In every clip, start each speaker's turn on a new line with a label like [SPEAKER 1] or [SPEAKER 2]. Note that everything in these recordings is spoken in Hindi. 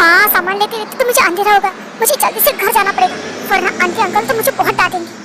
[SPEAKER 1] हाँ, सामान लेते लेते तो मुझे अंधेरा होगा, मुझे जल्दी से घर जाना पड़ेगा, वरना आंटी अंकल तो मुझे बहुत डांटेंगे।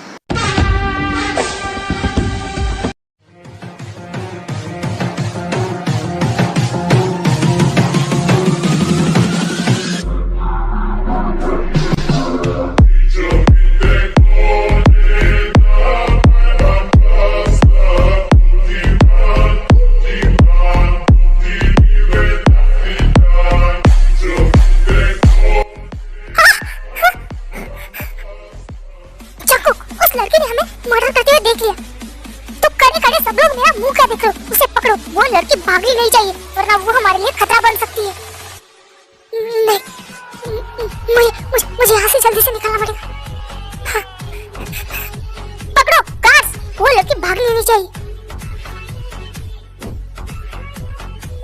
[SPEAKER 1] लड़के ने हमें मर्डर करते हुए देख लिया, तो कड़े कड़े सब लोग मेरा मुंह क्या देख रहे हो? उसे पकड़ो, वो लड़की भागनी नहीं चाहिए, वरना वो हमारे लिए खतरा बन सकती है। नहीं, मुझे यहाँ से जल्दी से निकलना पड़ेगा। हाँ। पकड़ो गार्ड्स, वो लड़की भागनी नहीं चाहिए।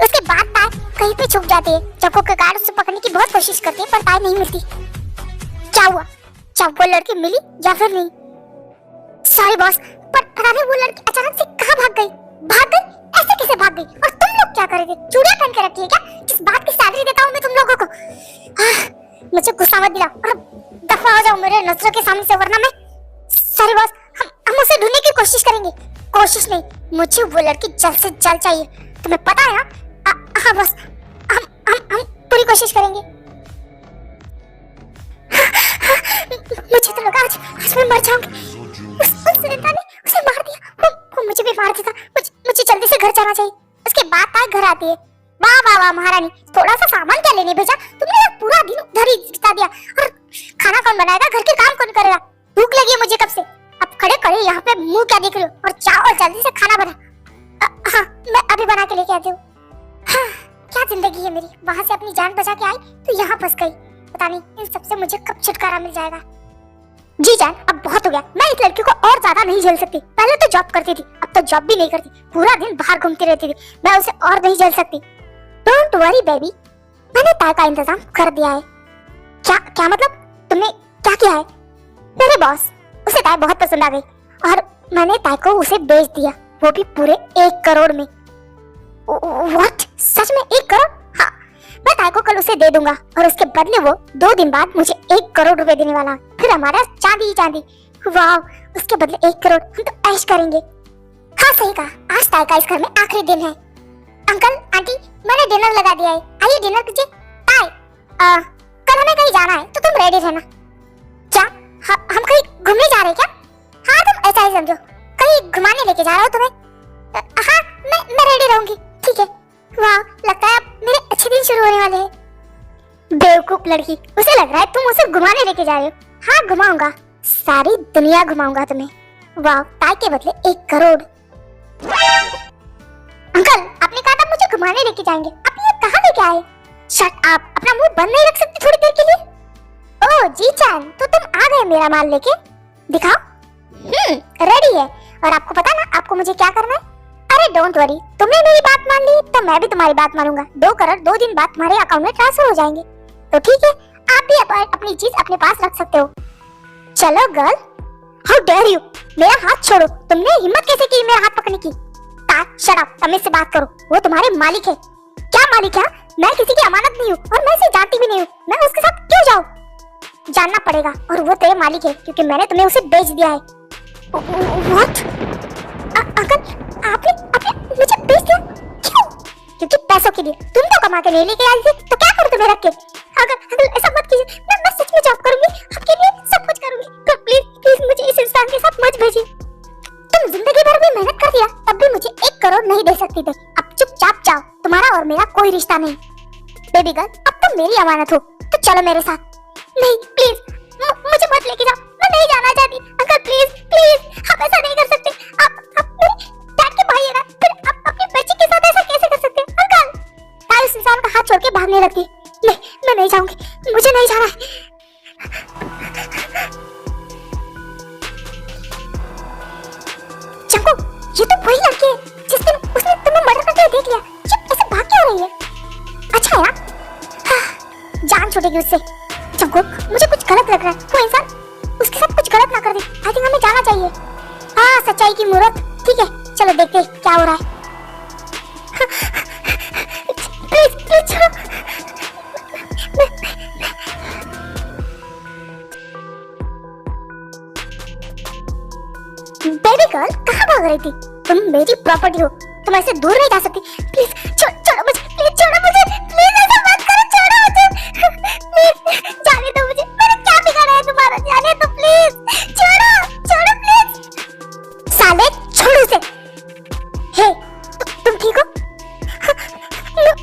[SPEAKER 1] उसके बाद ताय कहीं पे छुप जाती है। चक्को के गार्ड उसे पकड़ने की बहुत कोशिश करते हैं, पर ताय नहीं मिलती। क्या हुआ? क्या वो लड़की मिली या फिर नहीं? सॉरी बॉस, पर पता नहीं वो लड़की अचानक से कहाँ भाग गई? ऐसे कैसे भाग गई? और तुम लोग क्या करोगे? चूड़ियां पहन के रखी है क्या? किस बात की सैलरी देता हूँ मैं तुम लोगों को? मुझे गुस्सा मत दिलाओ और दफा हो जाओ मेरे नजरों के सामने से, वरना मैं। सॉरी बॉस, हम उसे ढूंढने की कोशिश करेंगे। कोशिश नहीं, मुझे वो लड़की जल्द से जल्द चाहिए, तुम्हें पता है? हाँ बॉस, हम पूरी कोशिश करेंगे। मुझे तो लगा आज मैं मर जाऊंगी। उस नेता ने उसे मार दिया, वो मुझे भी मार देता। मुझे जल्दी से घर जाना चाहिए। उसके बाद ताय घर आती है। वाह वाह वाह महारानी, थोड़ा सा सामान क्या लेने भेजा? तुमने पूरा दिन उधर ही बिता दिया। और खाना कौन बनाएगा? घर के काम कौन करेगा? भूख लगी है मुझे कब से। अब खड़े खड़े यहाँ पे मुंह क्या देख रहे हो? और जाओ और जल्दी से खाना बना। हाँ, मैं अभी बना के लेके आती हूँ। हाँ, क्या जिंदगी है मेरी। वहाँ से अपनी जान बचा के आई तो यहाँ फंस गई। पता नहीं इन सबसे मुझे कब छुटकारा मिल जाएगा। जी जान, अब बहुत हो गया। मैं इस लड़की को और ज्यादा नहीं झेल सकती। पहले तो जॉब करती थी, अब तो जॉब भी नहीं करती, पूरा दिन बाहर घूमती रहती थी। मैं उसे और नहीं झेल सकती। डोंट वरी बेबी, मैंने ताय का इंतजाम कर दिया है। क्या मतलब? तुमने क्या किया है? मेरे बॉस, उसे ताय बहुत पसंद आ गई और मैंने ताय को उसे बेच दिया, वो भी पूरे 1 करोड़ में। व्हाट? सच में 1 करोड़? हाँ, मैं ताय को कल उसे दे दूंगा और उसके बदले वो 2 दिन बाद मुझे 1 करोड़ रुपए देने वाला है। फिर हमारा चांदी ही चांदी। वाह, उसके बदले 1 करोड़। हम तो ऐश करेंगे। हाँ सही कहा, आज ताय का इस घर में आखिरी दिन है। अंकल आंटी, मैंने डिनर लगा दिया है, आइए डिनर कीजिए। ताय, कल हमें कहीं जाना है तो तुम रेडी रहना। क्या हम कहीं घूमने जा रहे हैं क्या? हाँ, तुम ऐसा ही समझो, कहीं घुमाने लेके जा रहा हो तुम्हें। हाँ, मैं रेडी रहूंगी। ठीक है। वाह, लगता है अब मेरे अच्छे दिन शुरू होने वाले हैं। बेवकूफ लड़की, उसे लग रहा है तुम उसे घुमाने लेके जा रहे हो। हाँ, घुमाऊंगा, सारी दुनिया घुमाऊंगा तुम्हें। वाह, ताय के बदले 1 करोड़। अंकल, आपने कहा था मुझे घुमाने लेके जाएंगे, आप ये कहाँ लेके आए? शट अप, अपना मुंह बंद नहीं रख सकती थोड़ी देर के लिए? ओह जी चान, तो तुम आ गए मेरा माल लेके। दिखाओ। रेडी है। और आपको पता ना आपको मुझे क्या करना है? अरे डोंट वरी, तुमने मेरी बात मान ली तो मैं भी तुम्हारी बात मानूंगा। 2 करोड़ 2 दिन बाद तुम्हारे अकाउंट में ट्रांसफर हो जाएंगे। तो ठीक है, आप भी अपनी चीज अपने पास रख सकते हो। चलो गर्ल, हाउ डेयर यू, मेरा हाथ छोड़ो। तुमने हिम्मत कैसे की मेरा हाथ पकड़ने की? शट अप, तमीज से बात करो, वो तुम्हारे मालिक है। क्या मालिक है? मैं किसी की अमानत नहीं हूँ और मैं उसे जानती भी नहीं हूँ। मैं उसके साथ क्यों जाऊँ? जानना पड़ेगा, और वो तेरे मालिक है क्योंकि मैंने तुम्हें उसे बेच दिया है। व्हाट? अंकल, आपने मुझे बेच दिया? क्यों? क्योंकि पैसों के लिए। तुम तो कमा के नहीं लेके आई थी, तो क्या करूं तुम्हें रख के? अगर ऐसा मत कीजिए, मैं सच में जॉब करूंगी, आपके लिए सब कुछ करूंगी। तो प्लीज मुझे इस इंसान के साथ मत भेजिए। तुम जिंदगी भर भी मेहनत कर दिया, तब भी मुझे 1 करोड़ नहीं दे सकती थे। अब चुपचाप जाओ, तुम्हारा और मेरा कोई रिश्ता नहीं। बेबी गर्ल, अब तुम मेरी अमानत हो, तो चलो मेरे साथ। नहीं प्लीज, मुझे मत लेके जाओ, मैं नहीं जाना चाहती। अंकल प्लीज, आप ऐसा नहीं कर सकते। आप मेरे डैड के भाई है ना, फिर आप अपनी बच्ची के साथ ऐसा कैसे कर सकते हैं? अंकल, ताय उस इंसान का हाथ छोड़ के भागने लगती। नहीं, मैं नहीं जाऊंगी, मुझे नहीं जाना है। चंकू, ये तो वही लड़की है जिस दिन उसने तुम्हें मर्डर करते हुए देख लिया। चुप, ऐसे भाग क्यों रही है? अच्छा यार, जान छूटेगी उससे। चंकू, मुझे कुछ गलत लग रहा है। वो इंसान उसके साथ कुछ गलत ना कर दे। आई थिंक हमें जाना चाहिए। हाँ, सच्चाई की मूरत। ठीक है, चलो देखते हैं क्या हो रहा है। प्लीज छोड़ो, बेबी गर्ल कहाँ भाग रही थी? तुम मेरी प्रॉपर्टी हो, तुम ऐसे दूर नहीं जा सकती। प्लीज छोड़ो मुझे, प्लीज छोड़ो मुझे, प्लीज ऐसा मत करो, छोड़ो मुझे, प्लीज जाने दो मुझे, मैंने क्या बिगाड़ा है तुम्हारा, जाने दो प्लीज, छोड़ो छोड़ो प्लीज। साले छोड़ो उसे। हे तुम ठीक हो?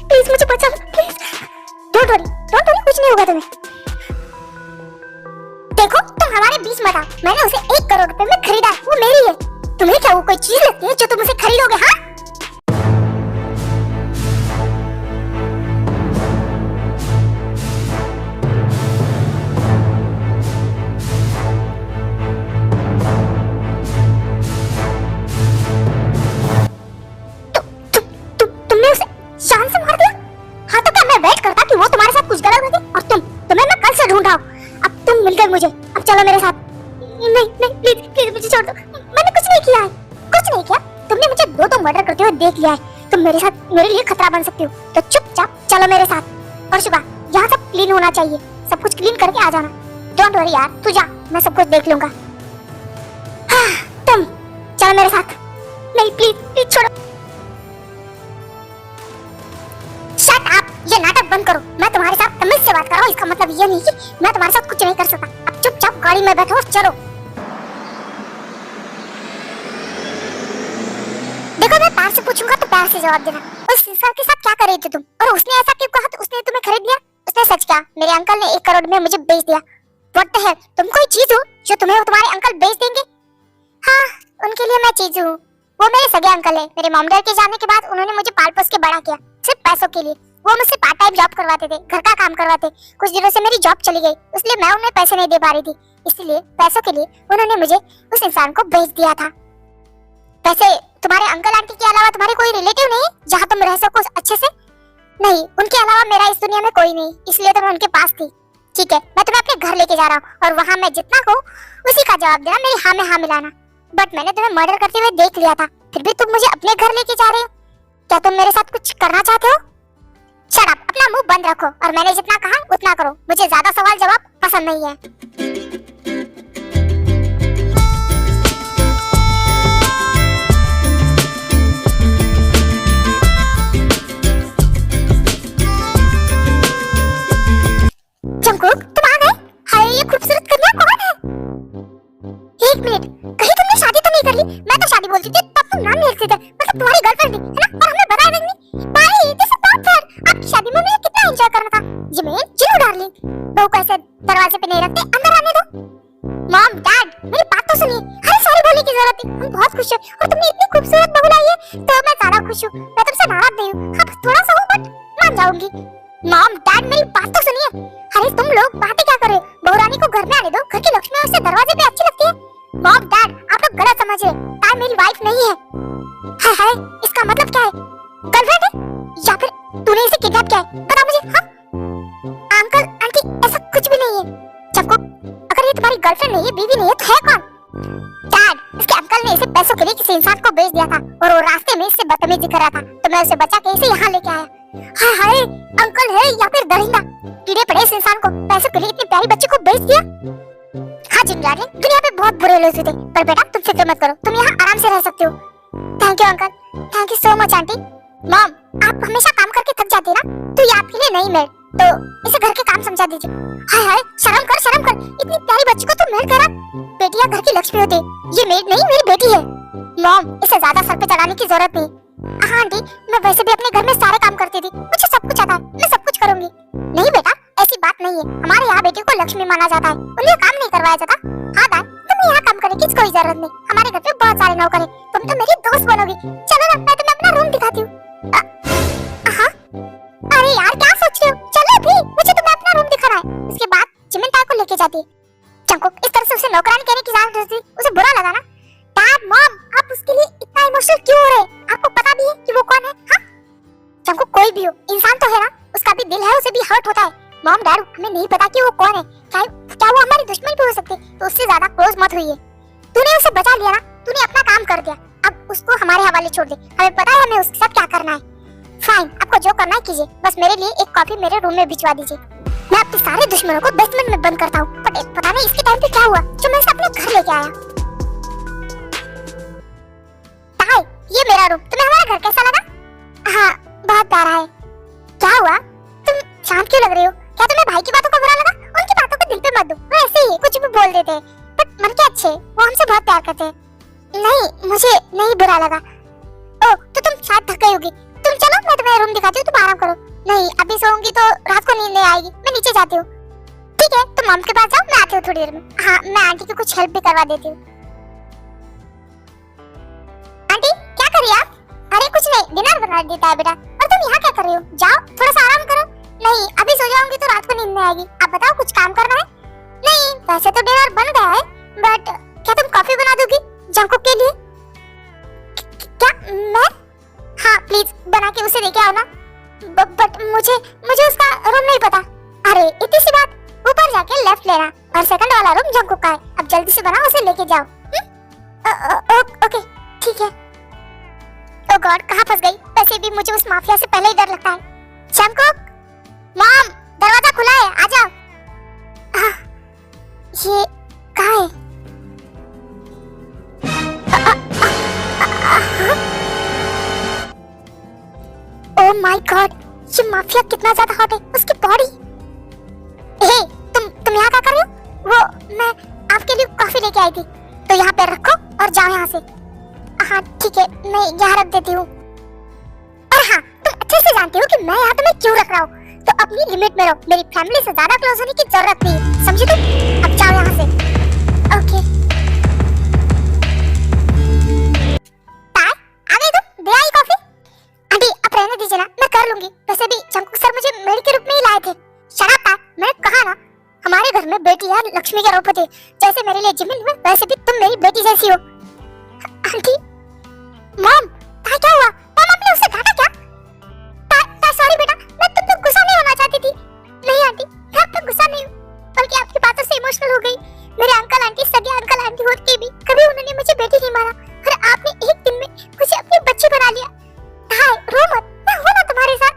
[SPEAKER 1] प्लीज मुझे बचाओ प्लीज। डोंट वरी कुछ नहीं होगा तुम्हें। देखो तुम हमारे बीच मत आओ, मैंने उसे 1 करोड़ रुपए में खरीदा, वो मेरी है। तुम्हें क्या वो कोई चीज लगती है जो तुम उसे खरीदोगे? हाँ तुमने उसे जान से मार दिया? हाँ तो क्या मैं वेट करता कि वो तुम्हारे साथ कुछ गलत होगी और तुम्हें मैं कल से ढूंढ रहा हूँ। अब तुम मिल गए मुझे, अब चलो मेरे साथ। नहीं प्लीज मुझे छोड़ दो, मैंने कुछ नहीं किया है, कुछ नहीं किया। तुमने मुझे दो मर्डर करते हुए देख लिया है, तुम मेरे साथ मेरे लिए खतरा बन सकती हो, तो चुपचाप चलो मेरे साथ। और सुबह यहाँ सब क्लीन होना चाहिए, सब कुछ क्लीन करके आ जाना। डोंट वरी यार, तू जा, मैं सब कुछ देख लूंगा। हाँ, तुम चलो मेरे साथ। नहीं प्लीज छोड़ो। शट अप, ये नाटक बंद करो। मैं तुम्हारे साथ तमीज से बात कर रहा हूँ, इसका मतलब ये नहीं कि मैं तुम्हारे साथ कुछ नहीं कर सकता। अब चुपचाप गाड़ी में बैठो, चलो। देखो मैं प्यार से पूछूंगा तो प्यार से जवाब देना। उस इंसान के साथ क्या कर रही थी तुम? और उसने ऐसा क्यों कहा तो उसने तुम्हें खरीद लिया? उसने सच कहा, मेरे अंकल ने 1 करोड़ में मुझे बेच दिया। व्हाट द हेल, तुम कोई चीज हो जो तुम्हें तुम्हारे अंकल बेच देंगे? हाँ, उनके लिए मैं चीज हूँ। वो मेरे सगे अंकल है। मेरे मॉम डैड के जाने के बाद उन्होंने मुझे पाल पोस के बड़ा किया, सिर्फ पैसों के लिए। वो मुझसे पार्ट टाइम जॉब करवाते थे, घर का काम करवाते। कुछ दिनों से मेरी जॉब चली गई, इसलिए मैं उन्हें पैसे नहीं दे पा रही थी। इसलिए पैसों के लिए उन्होंने मुझे उस इंसान को बेच दिया था। वैसे तुम्हारे अंकल आंटी के अलावा तुम्हारे कोई रिलेटिव नहीं जहाँ तुम रह सको अच्छे से? नहीं, उनके अलावा मेरा इस दुनिया में कोई नहीं, इसलिए तो मैं उनके पास थी। ठीक है, मैं तुम्हें अपने घर लेके जा रहा हूँ और वहाँ मैं जितना कहूँ उसी का जवाब देना, मेरी हाँ में हाँ मिलाना। बट मैंने तुम्हें मर्डर करते हुए देख लिया था, फिर भी तुम मुझे अपने घर लेके जा रहे हो। क्या तुम मेरे साथ कुछ करना चाहते हो? शट अप, अपना मुंह बंद रखो और मैंने जितना कहा उतना करो। मुझे ज्यादा सवाल जवाब पसंद नहीं है। जंगकुक, तुम आ गए? हाय, ये खूबसूरत कन्या कौन है? 1 मिनट, कहीं तुमने शादी तो नहीं कर ली? मैं तो शादी बोलती थी तब तुम नाम नहीं रखते थे, मतलब तुम्हारी गर्लफ्रेंड थी, है ना? और हमने बताया नहीं। भाई, दिस इज नॉट फेयर। आपकी शादी में मुझे कितना एंजॉय करना था। जिमेन, जिनु डार्लिंग, बहू को ऐसे दरवाजे पे नहीं रखते, अंदर आने दो। मॉम, डैड, मेरी बात तो सुनिए। अरे सॉरी बोलने की जरूरत नहीं, हम बहुत खुश हैं और तुमने इतनी खूबसूरत बहू लाई है तो मैं ज्यादा खुश हूँ। मैं तुमसे नाराज नहीं हूँ, हाँ थोड़ा सा हूँ बट मान जाऊंगी। मॉम, डैड, मेरी बात तो सुनिए। अरे तुम लोग बातें क्या कर रहे हो? बहू रानी को घर में आने दो, घर की लक्ष्मी उससे दरवाजे पे अच्छी लगती है। मॉम, डैड, आप लोग गलत समझ रहे हैं, ताई मेरी वाइफ नहीं है। हाय, इसका मतलब क्या है? गर्लफ्रेंड है या फिर तूने इसे किडनैप किया है? बता मुझे। हाँ अंकल आंटी, ऐसा कुछ भी नहीं है। चंको, अगर ये तुम्हारी गर्लफ्रेंड नहीं है, बीवी नहीं है तो है कौन? डैड, इसके अंकल ने इसे पैसों के लिए किसी इंसान को बेच दिया था और वो रास्ते में इससे बदतमीजी कर रहा था, तो मैं उसे बचा के इसे यहाँ लेके आया। हाय, अंकल है या फिर दरिंदा? कीड़े पड़े इस इंसान को, पैसों के लिए इतनी प्यारी बच्ची को बेच दिया। हाँ जिन डार्लिंग, दुनिया पे बहुत बुरे लोग होते हैं, पर बेटा तुम फिक्र मत करो, तुम यहाँ आराम से रह सकते हो। Thank you uncle, thank you so much aunty. Mom, आप हमेशा काम करके थक जाती है ना, तो ये आपके लिए नहीं मेड, तो इसे घर के काम समझा दीजिए। हाय, शर्म कर, इतनी प्यारी बच्ची को तुम मेड करा? बेटियां घर की लक्ष्मी होती है, ये मेड नहीं मेरी बेटी है। मॉम, इसे ज्यादा सर पे चढ़ाने की जरूरत नहीं। हाँ आंटी, मैं वैसे भी अपने घर में सारे काम करती थी, मुझे सब कुछ आता है, मैं सब कुछ करूंगी। नहीं बेटा, ऐसी बात नहीं है, हमारे यहाँ बेटी को लक्ष्मी माना जाता है, उन्हें काम नहीं करवाया जाता। हाँ दाई, तुम यहाँ काम करने की कोई जरूरत नहीं, हमारे घर पे बहुत सारे नौकर हैं, तुम तो मेरी दोस्त बनोगी। चलो ना, मैं तुम्हें अपना रूम दिखाती हूँ। हाँ, अरे यार क्या सोच रहे हो? चलो भी, मुझे तुम्हें अपना रूम दिखाना है। उसके बाद जिमिन ताई को लेके जाती है। चंको, इस तरह से उसे नौकरानी कहने की जरूरत थी, उसे बुरा लगा ना? डैड, मॉम, आप उसके लिए इतना इमोशनल क्यों हो रहे हैं? आपको पता भी है कि वो कौन है? हाँ चंको, कोई भी हो, इंसान तो है ना, उसका भी दिल है, उसे भी हर्ट होता है। मॉम डैड, हमें नहीं पता कि वो कौन है, क्या वो हमारी दुश्मन भी हो सकती है, तो उससे ज्यादा क्लोज मत होइए। तूने उसे बचा लिया ना, तूने अपना काम कर दिया, अब उसको हमारे हवाले छोड़ दे, हमें पता है हमें उसके साथ क्या करना है। फाइन, आपको जो करना है कीजिए, बस मेरे लिए एक कॉफी मेरे रूम में भिजवा दीजिए। मैं अपने सारे दुश्मनों को बेसमेंट में बंद करता हूँ, बट पता नहीं इसके टाइम पे क्या हुआ जो मैं इसे अपने घर लेके आया। मेरा रूम। तुम्हें हमारा घर कैसा लगा? हाँ, बहुत प्यारा है। क्या हुआ, तुम शांत क्यों लग रही हो? क्या तुम्हें भाई की बातों का बुरा लगा? उनकी बातों को दिल पे मत दो, वो ऐसे ही कुछ भी बोल देते हैं, बट मन के अच्छे, वो हमसे बहुत प्यार करते हैं। नहीं, मुझे नहीं बुरा लगा। ओ, तो तुम शायद थक गई होगी। तुम चलो, मैं तुम्हें रूम दिखाती हूँ, तुम आराम करो। नहीं, अभी सोऊंगी तो रात को नींद नहीं आएगी, मैं नीचे जाती हूँ। ठीक है, तुम मम के पास जाओ, मैं आती हूँ थोड़ी देर में। हाँ, मैं आंटी की कुछ हेल्प भी करवा देती हूँ। आंटी, क्या कर रही आप? अरे कुछ नहीं, डिनर बना देता है बेटा। और तुम यहाँ क्या कर रही हो? जाओ थोड़ा सा आराम करो। नहीं, अभी सो जाऊंगी तो रात को नींद नहीं आएगी। आप बताओ, कुछ काम करना है? नहीं, वैसे तो डिनर बन गया है, बट क्या तुम कॉफी बना दोगी जंकुक के लिए? क्या मैं? हाँ प्लीज बना के उसे लेके आओ ना। बट मुझे उसका रूम नहीं पता। अरे इतनी सी बात, ऊपर जाके लेफ्ट लेना और सेकंड वाला रूम जंकुक का है। अब जल्दी से बनाओ, उसे लेके जाओ। ओके ठीक है। ओ गॉड, कहाँ फंस गई? वैसे भी मुझे उस माफिया से पहले ही डर लगता है। जंकुक, मॉम, दरवाजा खुला है, आ जाओ। ये कहाँ है? ओह माय गॉड, ये माफिया कितना ज्यादा हॉट है, उसकी बॉडी। हे, तुम यहाँ क्या कर रहे हो? वो मैं आपके लिए कॉफी लेके आई थी, तो यहाँ पे रखो और जाओ यहाँ से। हाँ ठीक है, मैं यहाँ रख देती हूँ। और हाँ, तुम अच्छे से जानती हो कि मैं यहाँ तुम्हें क्यों रख रहा हूँ, तो अपनी लिमिट में रहो। मेरी फैमिली से ज्यादा क्लोज होने की जरूरत नहीं है, समझी तुम? अब जाओ यहाँ से। ओके। तार, आ गई तुम? दे आई कॉफी? आंटी आप रहने दीजिए ना, मैं कर लूंगी। वैसे भी जंकुक सर मुझे मेड के रूप में ही लाए थे। शट अप तार, मैंने कहा ना, हमारे घर में बेटी है लक्ष्मी का रूप होती है। जैसे मेरे लिए जिमिन है, वैसे भी तुम मेरी बेटी जैसी हो। आंटी, मॉम, क्या हुआ? मॉम, आपने उसे डांटा क्या? सॉरी बेटा, मैं तुम पे गुस्सा नहीं होना चाहती थी। नहीं आंटी, मैं आप पे गुस्सा नहीं हूँ, बल्कि आपकी बातों से इमोशनल हो गई। मेरे अंकल आंटी, सगे अंकल आंटी होते के भी कभी उन्होंने मुझे बेटी नहीं माना, और आपने एक दिन में मुझे अपनी बच्ची बना लिया। हाय, रो मत, मैं हूँ ना तुम्हारे साथ।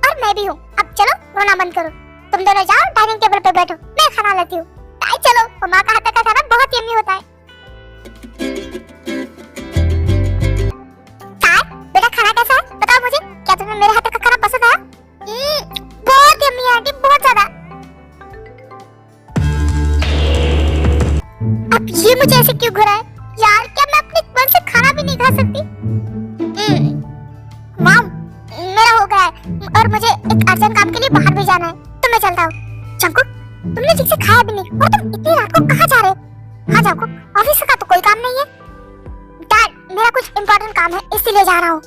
[SPEAKER 1] और मैं भी हूँ। अब चलो रोना बंद करो, तुम दोनों जाओ डाइनिंग टेबल पे बैठो, मैं खाना लाती हूँ। चलो, माँ का हाथ का खाना बहुत यम्मी होता है। बेटा खाना कैसा है बताओ मुझे, क्या तुम्हें मेरे हाथ का खाना पसंद आया? बहुत यम्मी आंटी, बहुत ज्यादा। अब ये मुझे ऐसे क्यों घुरा है यार? क्या मैं अपने मन से खाना भी नहीं खा सकती? मॉम, मेरा हो गया है और मुझे एक अर्जेंट काम के लिए बाहर भी जाना है, तो मैं चलता हूँ। जंकुक, तुमने ठीक से खाया भी नहीं और तुम इतनी रात को कहाँ जा रहे हो? हाँ जंकुक, ऑफिस का तो कोई काम नहीं है। डैड, मेरा कुछ इम्पोर्टेंट काम है, इसीलिए जा रहा हूँ।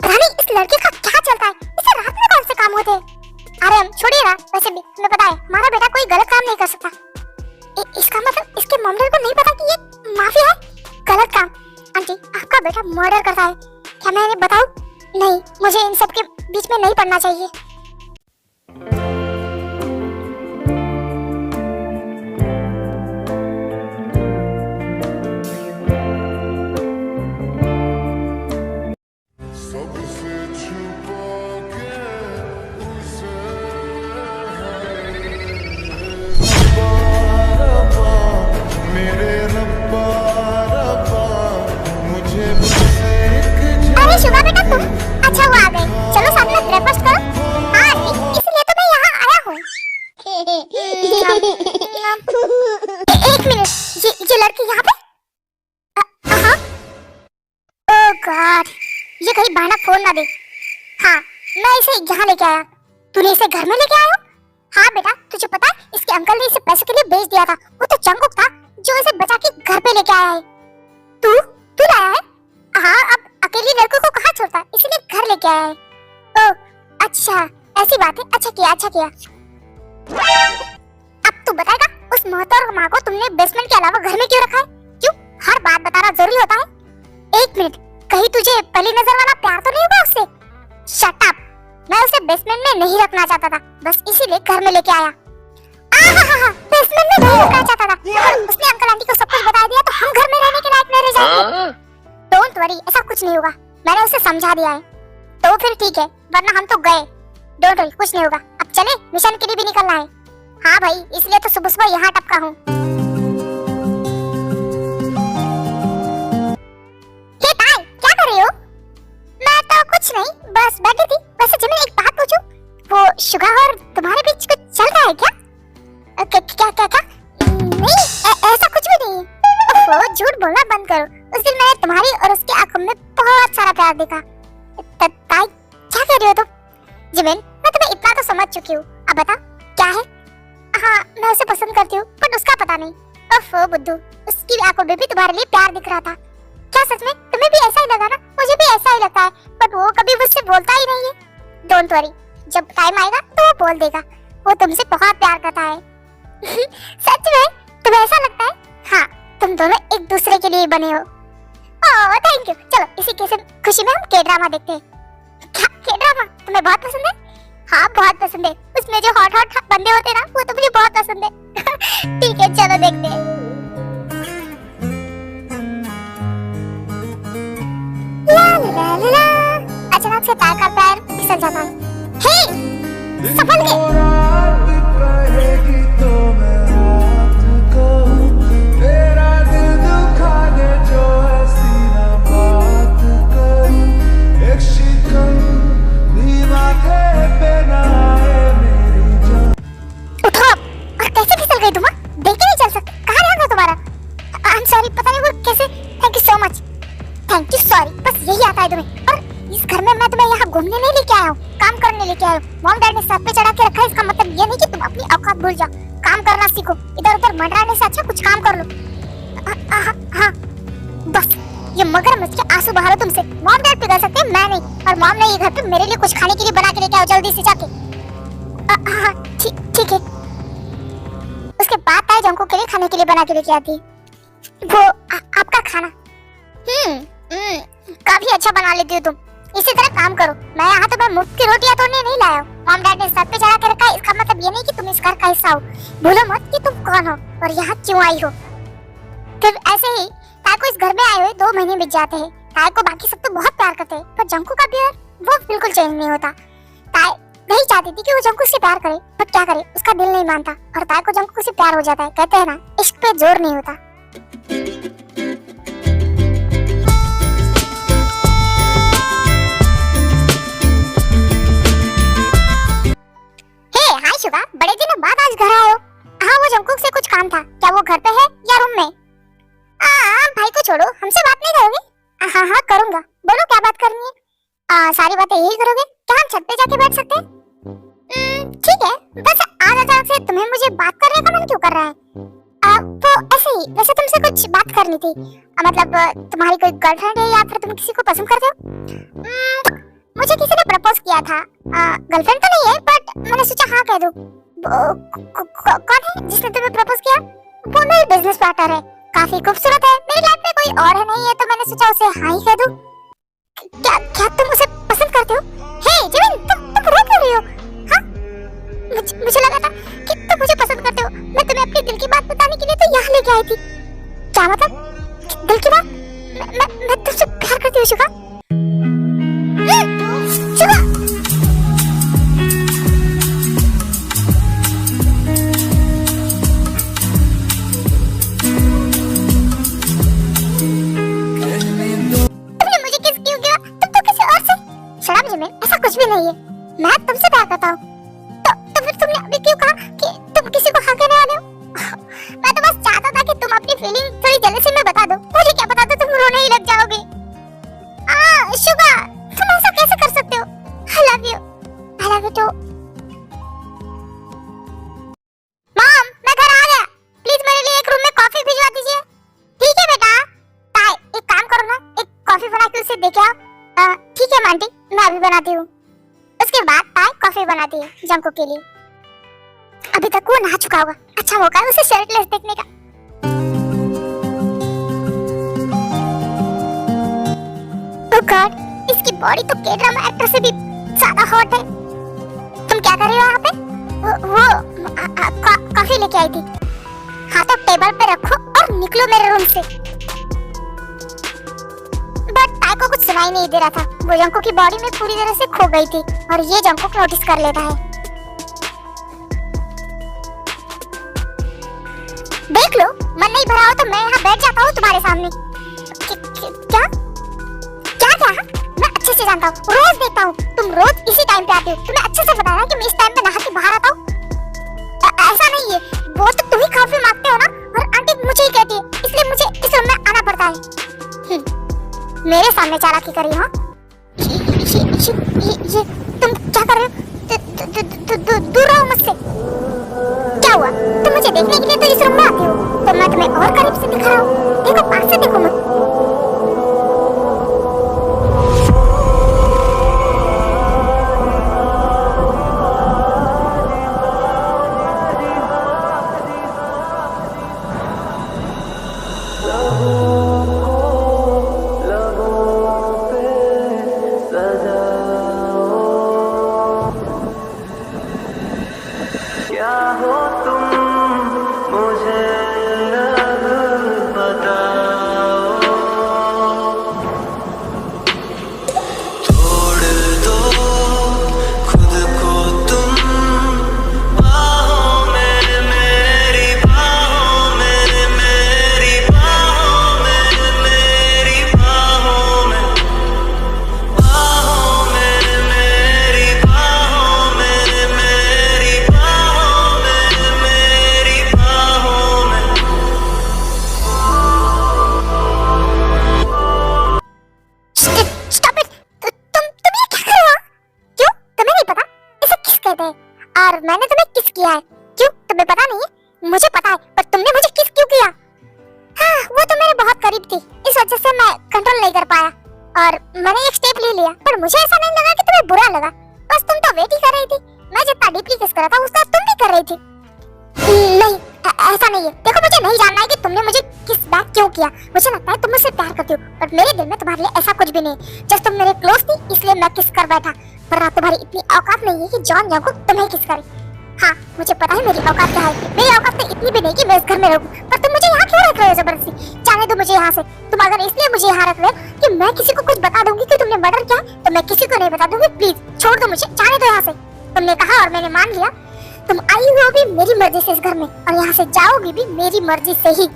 [SPEAKER 1] पता नहीं इस लड़के का क्या चलता है, इसे रात में कौन से काम होते हैं? अरे हम छोड़िए ना, वैसे भी तुम्हें पता है हमारा बेटा कोई गलत काम नहीं कर सकता। इसका मतलब इसके मॉम डैड को नहीं पता कि ये माफिया है? गलत काम? आंटी, आपका बेटा मर्डर करता है, क्या मैं इन्हें बताऊं? नहीं, मुझे इन सब के बीच में नहीं पड़ना चाहिए। अरे शुभा बेटा, तुम अच्छा हुआ आ गए। चलो साथ में ब्रेकफास्ट करो। हाँ आंटी, इसलिए तो मैं यहाँ आया हूँ। एक मिनट, ये लड़की यहाँ पे? हाँ। ओह गॉड, ये कहीं बहाना फोन ना दे। हाँ, मैं इसे यहाँ लेके आया। तूने इसे घर में लेके आया? हाँ बेटा, तुझे पता है इसके अंकल ने इसे पैसे के लिए बेच दिया था। वो तो जंकुक था जो इसे बचा के घर पे लेके आया है। तू लाया है? हाँ, अब अकेली लड़कों को कहाँ छोड़ता, इसीलिए घर लेके आया है। ओह अच्छा, ऐसी बात है। अच्छा किया। अब तू बताएगा उस महतौर माँ को तुमने बेसमेंट के अलावा घर में क्यों रखा है? क्यों हर बात बताना जरूरी होता है? एक मिनट, कहीं तुझे पहली नजर वाला प्यार तो नहीं हुआ उससे? शट अप, मैं उसे बेसमेंट में नहीं रखना चाहता था, बस इसीलिए घर में लेके आया। बेसमेंट में नहीं रखना चाहता था, अगर उसने अंकल आंटी को सब कुछ बता दिया तो हम घर में रहने के लायक नहीं रह जाएंगे। डोंट वरी, ऐसा कुछ नहीं होगा, मैंने उसे समझा दिया है। तो फिर ठीक है, वरना हम तो गए। डोंट वरी, कुछ नहीं होगा। अब चले, मिशन के लिए भी निकलना है। हाँ भाई, इसलिए तो सुबह सुबह यहाँ टपका हूँ। करो, उस दिन मैंने तुम्हारी और उसकी आंखों में बहुत सारा प्यार देखा। ताई क्या कह रही हो तुम? जिमिन, मैं तुम्हें इतना तो समझ चुकी हूँ, अब बता क्या है? हाँ, मैं उसे पसंद करती हूँ, पर उसका पता नहीं। ओफो बुद्धू, उसकी आंखों में भी तुम्हारे लिए प्यार दिख रहा था। क्या सच में? तुम्हें भी ऐसा ही लगा ना? मुझे भी ऐसा ही लगता है, पर वो कभी मुझसे बोलता ही नहीं है। डोंट वरी, जब टाइम आएगा तो वो बोल देगा। वो तुमसे बहुत प्यार करता है। सच में? तुम्हें ऐसा लगता है? हाँ, तुम दोनों एक दूसरे के लिए बने हो। Oh thank you. चलो इसी के खुशी में हम के ड्रामा देखते हैं। क्या के ड्रामा तुम्हें बहुत पसंद है? हाँ बहुत पसंद है। उसमें जो हॉट हॉट बंदे होते हैं ना, वो तो मुझे बहुत पसंद है। ठीक है चलो देखते हैं। ला ला ला ला। अचानक से तार का पैर फिसल जाता है। हे, संभल के। थैंक यू सॉरी, बस यही आता है तुम्हें। और इस घर में मैं तुम्हें यहाँ घूमने नहीं लेके आया हूँ, काम करने लेके आया हूँ। मॉम डैड ने सर पे चढ़ा के रखा है, इसका मतलब ये नहीं कि तुम अपनी औकात भूल जाओ। काम करना सीखो, इधर उधर मंडराने से अच्छा कुछ काम कर लो। हाँ बस ये मगरमच्छ के आंसू बहा लो तुमसे। मॉम डैड पिघल सकते हैं, मैं नहीं। और मॉम ने ये घर पे मेरे लिए कुछ खाने के लिए बना के लेके आओ जल्दी से जाके। हाँ ठीक है। उसके बाद ताई जंको के लिए खाने के लिए बना के लेके आती है। वो आपका खाना काफी अच्छा बना लेती हो तुम। इसी तरह काम करो। मैं यहाँ तुम्हें मुफ्त की रोटियां तोड़ने नहीं लाया हूँ। मॉम डैड ने सर पे चढ़ा के रखा है, इसका मतलब ये नहीं कि तुम इस घर का हिस्सा हो। भूलो मत कि तुम कौन हो और यहाँ क्यों आई हो। फिर ऐसे ही ताई को इस घर में आए हुए 2 महीने बीत जाते हैं। ताई को बाकी सब तो बहुत प्यार करते हैं, पर जंकू का प्यार वो बिल्कुल चेंज नहीं होता। ताई नहीं चाहती थी कि वो जंकू से प्यार करे, पर क्या करे, उसका दिल नहीं मानता और ताई को जंकू से प्यार हो जाता है। कहते हैं ना, इश्क पे जोर नहीं होता। बड़े दिनों बाद आज घर आए हो। हाँ वो जंकुक से कुछ काम था। क्या वो घर पे है या रूम में? भाई को छोड़ो, हमसे बात नहीं करोगे? हाँ करूंगा। बोलो क्या बात करनी है? सारी बातें यही करोगे? क्या हम छत पे जाके बैठ सकते हैं? ठीक है, बस आज अचानक से तुम्हें मुझे बात करने का मन क्यों कर रहा है? वो ऐसे ही, वैसे तुमसे कुछ बात करनी थी। मतलब तुम्हारी कोई गर्लफ्रेंड है या फिर तुम किसी को पसंद करते हो? मुझे किसी ने प्रपोज किया था। गर्लफ्रेंड तो नहीं है, बट मैंने सोचा हाँ कह दूं। कौन है जिसने तुम्हें प्रपोज किया? वो मेरी बिजनेस पार्टनर है, काफी खूबसूरत है। मेरी लाइफ में कोई और है नहीं है, तो मैंने सोचा उसे हाँ ही कह दूं। क्या तुम उसे पसंद करते हो? हे जिमिन, तुम रो क्यों रही हो? हाँ मुझे लगा था कि तुम मुझे पसंद करते हो। मैं तुम्हें अपने दिल की बात बताने के लिए तो यहाँ लेके आई थी। क्या मतलब दिल की बात? मैं तुमसे प्यार करती हूँ शुगा। ऐसा कुछ भी नहीं है, मैं तुमसे प्यार करता हूँ। तो फिर तुमने अभी क्यों कहा कि तुम किसी को हाँ कहने वाले हो? मैं तो बस चाहता था कि तुम अपनी फीलिंग थोड़ी जल्दी में बता दो। मुझे क्या पता था तुम रोने ही लग जाओगे। शुगा, तुम ऐसा कैसे कर सकते हो? I love you too। Mom, मैं घर आ गया। प्लीज मेरे लिए एक रूम में कॉफी भिजवा दीजिए। ठीक है बेटा। ताई एक काम करो ना, एक कॉफी बना के उसे दे के आओ। ठीक है आंटी, मैं अभी बनाती हूँ। उसके बाद ताई कॉफी बनाती है जंको के लिए। अभी तक वो नहा चुका होगा, अच्छा मौका है उसे शर्टलेस देखने का। ओह गॉड, इसकी बॉडी तो के ड्रामा एक्टर से भी ज्यादा हॉट है। तुम क्या कर रही हो यहाँ पे? वो कॉफी लेके आई थी। हाँ तो टेबल पे रखो और निकलो मेरे रूम से। बट ताई को कुछ सुनाई नहीं दे रहा था। वो जंको की बॉडी में पूरी तरह से खो गई थी और ये जंको को नोटिस कर लेता है। देख लो, मन नहीं भरा हो तो मैं यहाँ बैठ जाता हूँ तुम्हारे सामने। क्या? मैं अच्छे से जानता हूँ, रोज देखता हूँ। तुम रोज इसी टाइम पे आते हो। तुम्हें अच्छे से पता है कि मैं इस टाइम पे नहा के बाहर आता हूँ। ऐसा नहीं है, वो तो तुम ही कॉफी मांगते हो ना, और आंटी मुझे ही कहती है, इसलिए मुझे इस रूम में आना पड़ता लगता है। मेरे सामने चालाकी करी हो? ये तुम क्या कर रहे हो? दूर रहो मुझसे। क्या हुआ? तुम मुझे देखने के लिए तो इस रूम में आते हो, तो मैं तुम्हें और करीब से दिखा रहा हूँ। देखो, पास से देखो मत। और मैंने तुम्हें किस किया है? क्यों, तुम्हें पता नहीं है? मुझे पता है, पर तुमने मुझे किस क्यों किया? हाँ, वो तो मेरे बहुत करीब थी, इस वजह से मैं कंट्रोल नहीं कर पाया और मैंने एक स्टेप ले लिया। पर मुझे ऐसा नहीं लगा कि तुम्हें बुरा लगा, बस तुम तो वेट ही कर रही थी। मैं जितना डीपली किस करा था उसका तुम भी कर रही थी। नहीं, ऐसा नहीं है। देखो, मुझे नहीं जानना है कि तुमने मुझे किस बैक क्यों किया। मुझे लगता है तुम मुझसे प्यार करती हो, पर मेरे दिल में तुम्हारे लिए ऐसा कुछ भी नहीं। जस्ट तुम मेरे क्लोज थी, इसलिए मैं किस कर बैठा, पर तुम्हारी इतनी औकात नहीं है कि जॉन जंकुक तुम्हें किस करे। हाँ, मुझे पता है मेरी औकात क्या है। मेरी औकात तो इतनी भी नहीं कि मैं इस घर में रहूं, पर तुम मुझे यहाँ क्यों रख रहे हो जबरदस्ती? जाने दो मुझे यहाँ से। तुम अगर इसलिए मुझे यहाँ रख रहे हो कि मैं किसी को कुछ बता दूंगी कि तुमने मर्डर किया, तो मैं किसी को नहीं बता दूंगी। प्लीज छोड़ दो मुझे, जाने दो यहाँ से। तुमने कहा और मैंने मान लिया। तुम आई हो भी मेरी मर्जी से इस घर में, और यहाँ से जाओगी भी मेरी मर्जी से ही।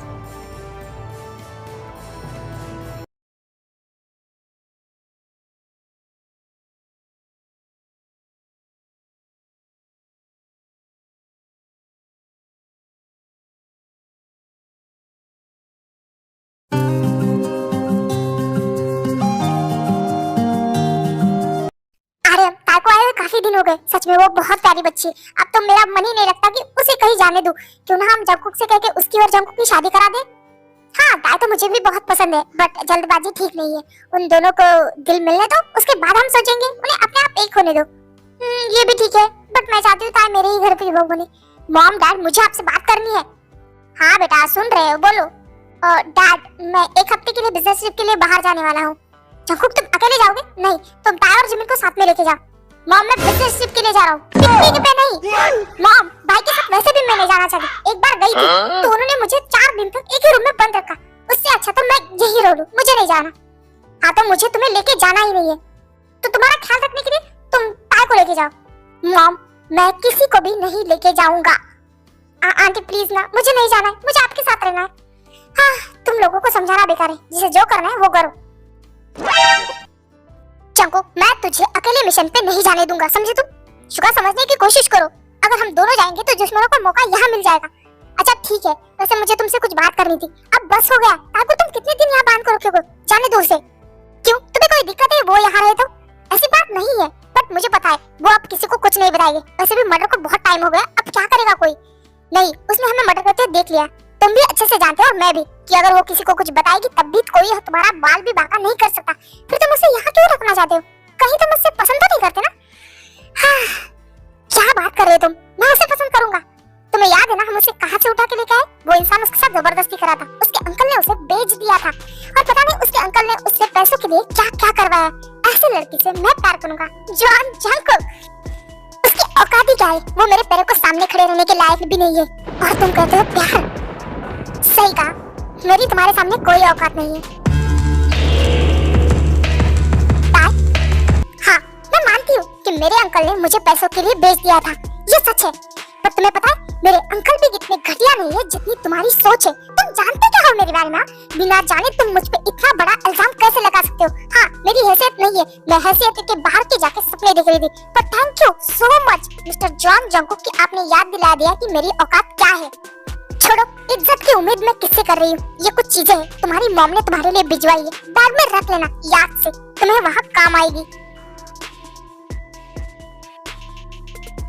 [SPEAKER 1] काफी दिन हो गए, सच में वो बहुत प्यारी बच्ची। अब तो मेरा मन ही नहीं लगता कि उसे कहीं जाने दूं। क्यों ना हम जंकुक से कह के उसकी और जंकुक की शादी करा दे। हाँ, ताई तो मुझे भी बहुत पसंद है, बट जल्दबाजी ठीक नहीं है। उन दोनों को दिल मिलने दो, उसके बाद हम सोचेंगे। उन्हें अपने आप एक होने दो। ये भी ठीक है, बट मैं चाहती हूँ ताई मेरे ही घर पे बहू बने। मॉम, डैड, मुझे आपसे बात करनी है। हाँ बेटा, सुन रहे हो, बोलो। डैड, मैं एक हफ्ते के लिए बिजनेस ट्रिप के लिए बाहर जाने वाला हूँ। जंकुक, तुम अकेले जाओगे? नहीं, तुम ताई और जिमिन को साथ में लेके जाओ। मॉम, मैं बिजनेस ट्रिप के लिए जा रहा हूँ, पिकनिक पे नहीं। मॉम, भाई के साथ वैसे भी मैं नहीं जाना चाहती। एक बार गई थी तो उन्होंने मुझे 4 दिन तक एक ही रूम में बंद रखा। उससे अच्छा तो मैं यही रो लूं, मुझे नहीं जाना। हाँ, तो मुझे तुम्हें लेके जाना ही नहीं है, तो तुम्हारा ख्याल रखने के लिए तुम ताई को लेके जाओ। मॉम, मैं किसी को भी नहीं लेके जाऊंगा। आंटी प्लीज ना, मुझे नहीं जाना है, मुझे आपके साथ रहना है। हाँ, तुम लोगों को समझाना बेकार है, जिसे जो करना है वो करो। जंकुक, मैं तुझे अकेले मिशन पे नहीं जाने दूंगा, समझे तुम? शुगर समझने की कोशिश करो। अगर हम दोनों जाएंगे तो दुश्मनों को मौका यहाँ मिल जाएगा। अच्छा ठीक है, वैसे मुझे तुमसे कुछ बात करनी थी। अब बस हो गया। ताकि तुम कितने दिन यहाँ बांध कर रखोगे? जाने दो उसे। क्यों, तुम्हें कोई दिक्कत है वो यहाँ रहे तो? ऐसी बात नहीं है, बट मुझे पता है वो अब किसी को कुछ नहीं बताएगी। वैसे भी मर्डर को बहुत टाइम हो गया, अब क्या करेगा कोई? नहीं, उसने हमें मर्डर करते देख लिया। तुम भी अच्छे से जानते हो और मैं भी, कि अगर वो किसी को कुछ बताएगी तब भी कोई तुम्हारा बाल भी बांका नहीं कर सकता। फिर तुम उसे यहाँ क्यों रखना चाहते हो? कहीं तुम मुझसे पसंद तो नहीं करते ना? हाँ, क्या बात कर रहे हो तुम? मैं उसे पसंद करूंगा। तुम्हें याद है ना हम उसे कहाँ से उठा के लेके आए? वो इंसान उसके साथ जबरदस्ती करा था। उसके अंकल ने उसे बेच दिया था, और पता नहीं उसके अंकल ने उससे पैसों के लिए क्या क्या करवाया। ऐसी लड़की से मैं प्यार करूंगा? जॉन जंकुक, उसकी औकात ही क्या है? वो मेरे पैरों को सामने खड़े रहने के लायक भी नहीं है, और तुम कहते हो प्यार? सही कहा, मेरी तुम्हारे सामने कोई औकात नहीं है। हाँ, मैं मानती हूँ कि मेरे अंकल ने मुझे पैसों के लिए बेच दिया था, ये सच है। पर तुम्हें पता है मेरे अंकल भी इतने घटिया नहीं है जितनी तुम्हारी सोच है। तुम जानते क्या हो मेरे बारे में? बिना जाने तुम मुझ पे इतना बड़ा इल्जाम कैसे लगा सकते हो? हाँ, मेरी हैसियत नहीं है, मैं हैसियत के बाहर के जाके सपने देख रही थी। पर thank you so much mister John Jungkook कि आपने याद दिला दिया कि मेरी औकात क्या है। छोड़ो, इज्जत की उम्मीद मैं किससे कर रही हूँ? ये कुछ चीजें हैं तुम्हारी मॉम ने तुम्हारे लिए भिजवाई है, बैग में रख लेना याद से, तुम्हें वहाँ काम आएगी।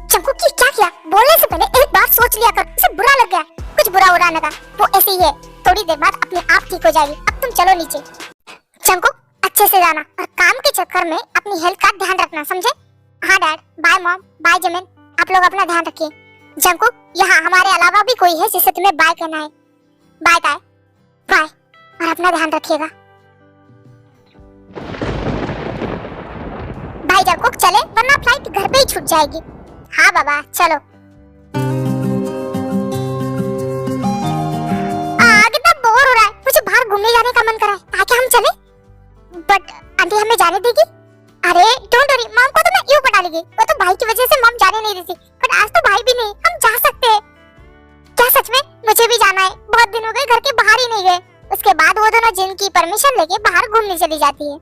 [SPEAKER 1] चंकू की क्या किया? बोलने से पहले एक बार सोच लिया कर, उसे बुरा लग गया। कुछ बुरा उड़ा लगा, वो ऐसे ही है, थोड़ी देर बाद अपने आप ठीक हो जाएगी। अब तुम चलो नीचे। चंकू अच्छे से जाना और काम के चक्कर में अपनी हेल्थ का ध्यान रखना, समझे? हाँ डैड, बाय मॉम, बाय जमीन, आप लोग अपना ध्यान रखिए। जंकू, यहाँ हमारे अलावा भी कोई है जिसे तुम्हें बाय करना है। बाय बाय बाय, और अपना ध्यान रखिएगा। भाई जंकू चले, वरना फ्लाइट घर पे ही छूट जाएगी। हाँ बाबा चलो। कितना बोर हो रहा है, मुझे बाहर घूमने जाने का मन कर रहा है, ताकि हम चले। बट आंटी हमें जाने देगी? अरे डोंट वरी, मॉम को तो मैं यूं पटा लेगी, वो तो भाई की वजह से मॉम जाने नहीं देती, बट आज तो भाई भी नहीं, हम जा सकते हैं। क्या सच में? मुझे भी जाना है, बहुत दिन हो गए घर के बाहर ही नहीं गए। उसके बाद वो दोनों जिनकी परमिशन लेके बाहर घूमने चली जाती है।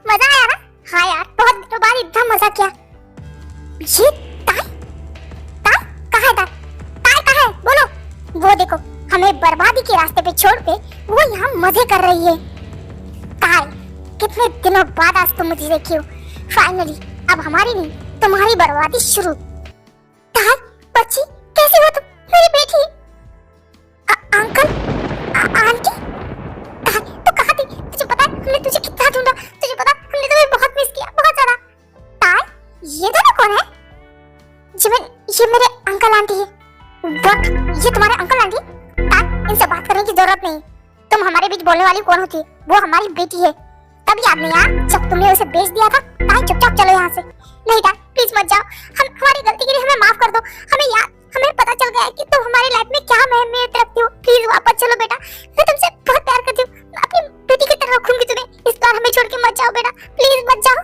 [SPEAKER 1] मजा आया ना? हाँ यार, बहुत दिनों बाद इतना मजा किया। ये ताई कहाँ है? ताई कहाँ है? बोलो। वो देखो, हमें बर्बादी के रास्ते पे छोड़ के वो यहाँ मजे कर रही है। ताई, कितने दिनों बाद आज तुम मुझे देखी हो। फाइनली अब हमारी नहीं, तुम्हारी बर्बादी शुरू। ताई, बच्ची कैसी हो तुम? मेरी बेटी। अंकल, आंटी, ताई तू कहाँ थी? तुझे पता है हमने तुझे कितना ढूंढा? तुझे पता हमने तुम्हें बहुत मिस किया, बहुत ज्यादा। ताई, ये दोनों कौन है? जिमिन, ये मेरे अंकल आंटी है। व्हाट? ये तुम्हारे अंकल आंटी? ताई, इनसे बात करने की जरूरत नहीं। तुम हमारे बीच बोलने वाली कौन होती है? वो हमारी बेटी है। तब याद नहीं आया जब तुमने उसे बेच दिया था? ताई चुपचाप चलो यहाँ से। नहीं ताई, प्लीज मत जाओ, हम हमारी गलती के लिए हमें माफ कर दो। हमें पता चल गया है कि तुम हमारी लाइफ में क्या अहमियत रखती हो। प्लीज वापस चलो बेटा, मैं तुमसे बहुत प्यार करती हूँ, अपनी बेटी की तरह रखूंगी तुम्हें। इस बार हमें छोड़ के मत जाओ बेटा, प्लीज मत जाओ।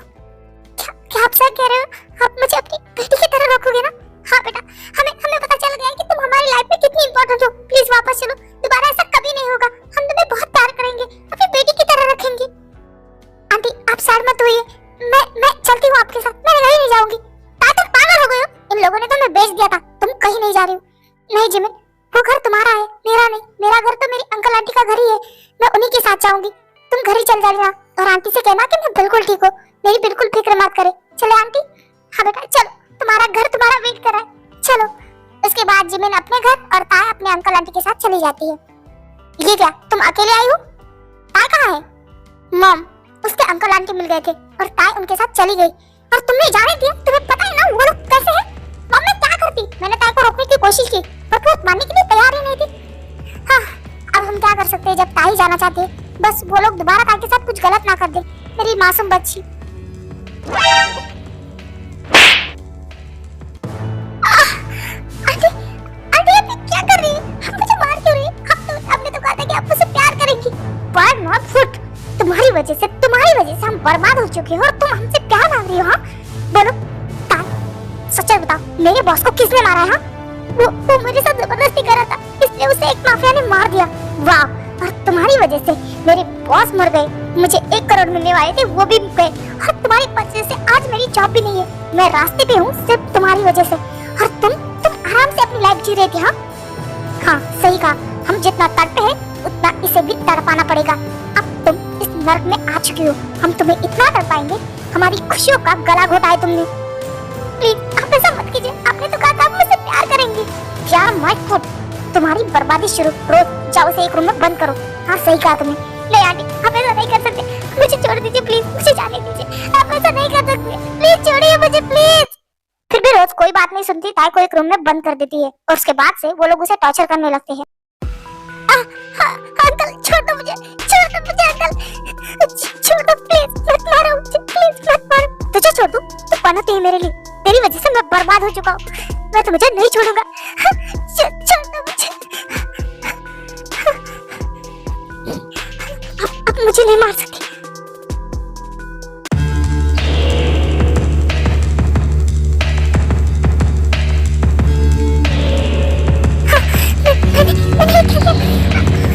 [SPEAKER 1] क्या आप सच कह रहे हो? आप मुझे अपनी बेटी की तरह रखोगे ना? हाँ बेटा, हमें पता चल गया है कि तुम हमारी लाइफ में कितनी इंपॉर्टेंट हो। प्लीज वापस चलो, दोबारा ऐसा कभी नहीं होगा। हम तुम्हें बहुत प्यार करेंगे, अपनी बेटी की तरह रखेंगे। आंटी आप सैड मत होइए, मैं चलती हूँ आपके साथ, मैं कहीं नहीं जाऊंगी। तुम पागल हो गए हो? इन लोगों ने तुम्हें बेच दिया था, तुम कहीं नहीं जा रही हो। नहीं जिमिन, वो घर तुम्हारा है, मेरा नहीं। मेरा घर तो मेरी अंकल आंटी का घर ही है, मैं उन्हीं के साथ जाऊंगी। तुम घर ही चल जाना और आंटी से कहना कि मैं बिल्कुल ठीक हूँ, मेरी बिल्कुल फिक्र मत करे। चले आंटी? हाँ बेटा चलो, तुम्हारा घर तुम्हारा वेट कर रहा है, चलो। उसके बाद जिमिन अपने घर और ताया अपने अंकल आंटी के साथ चली जाती है। ये क्या, तुम अकेले आई हो? ताया कहाँ है? मॉम, उसके अंकल आंटी मिल गए थे और ताया उनके साथ चली गई, और तुमने जाने दिया? तुम्हें पता है ना वो लोग कैसे हैं? मॉम मैं क्या करती, मैंने ताया को रोकने की कोशिश की, पर वो मानने के लिए तैयार ही नहीं थी। हाँ, अब हम क्या कर सकते हैं जब ताई जाना चाहती है? बस वो लोग दोबारा ताई के साथ कुछ गलत ना कर दे, मेरी मासूम बच्ची। क्या कर रही है? मुझे मार क्यों रही है? आपने तो कहा था कि आप मुझसे प्यार करेंगी। पर नॉट फुट, तुम्हारी वजह से हम बर्बाद हो चुके हैं और तुम हमसे प्यार मांग रही हो? हाँ बोलो ताई, सच बताओ, मेरे बॉस को किसने मारा है? वो मेरे साथ जबरदस्ती कर रहा था, इसलिए उसे एक माफिया ने मार दिया। वाह, और तुम्हारी वजह से मेरे बॉस मर गए, मुझे 1 करोड़ मिलने वाले थे वो भी गए, और तुम्हारी वजह से आज मेरी जॉब भी नहीं है। मैं रास्ते पे हूँ सिर्फ तुम्हारी वजह से, और तुम आराम से अपनी लाइफ जी रही थी। हाँ सही कहा, हम जितना तड़पे हैं उतना इसे भी तड़पाना पड़ेगा। अब तुम इस नर्क में आ चुकी हो, हम तुम्हें इतना तड़पाएंगे, हमारी खुशियों का गला घोटा है तुमने। प्लीज आप ऐसा मत कीजिए, आपने तो कहा था आप मुझसे प्यार करेंगी। प्यार मत फुट, तुम्हारी बर्बादी शुरू। रोज जाओ उसे एक रूम में बंद करो। हाँ सही कहा तुमने। नहीं आंटी, आप ऐसा नहीं कर सकते, मुझे छोड़ दीजिए प्लीज, मुझे जाने दीजिए, आप ऐसा नहीं कर सकते, प्लीज छोड़िए मुझे प्लीज। फिर भी रोज कोई बात नहीं सुनती, ताई को एक रूम में बंद कर देती है, और उसके बाद से वो लोग उसे टॉर्चर करने लगते हैं। अंकल छोड़ दो मुझे अंकल, छोड़ दो प्लीज, मत मारो मुझे प्लीज, मत मारो। तुझे छोड़ दूं? तू कौन होती है मेरे लिए? तेरी वजह से मैं बर्बाद हो चुका हूँ, मैं तो मुझे नहीं छोड़ूंगा, छोड़ दो मुझे। अब मुझे नहीं मार सकती।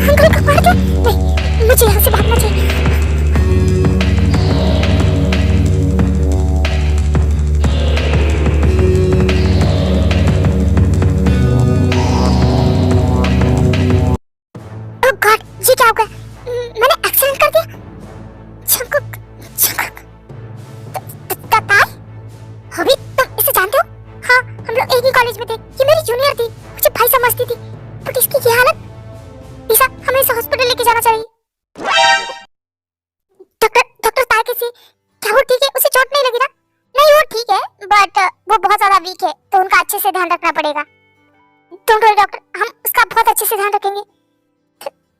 [SPEAKER 1] अंकल को मार दो, ठीक है, उसे चोट नहीं लगी ना? नहीं वो ठीक है, बट वो बहुत ज्यादा वीक है, तो उनका अच्छे से ध्यान रखना पड़ेगा। डोंट वरी डॉक्टर, हम उसका बहुत अच्छे से ध्यान रखेंगे।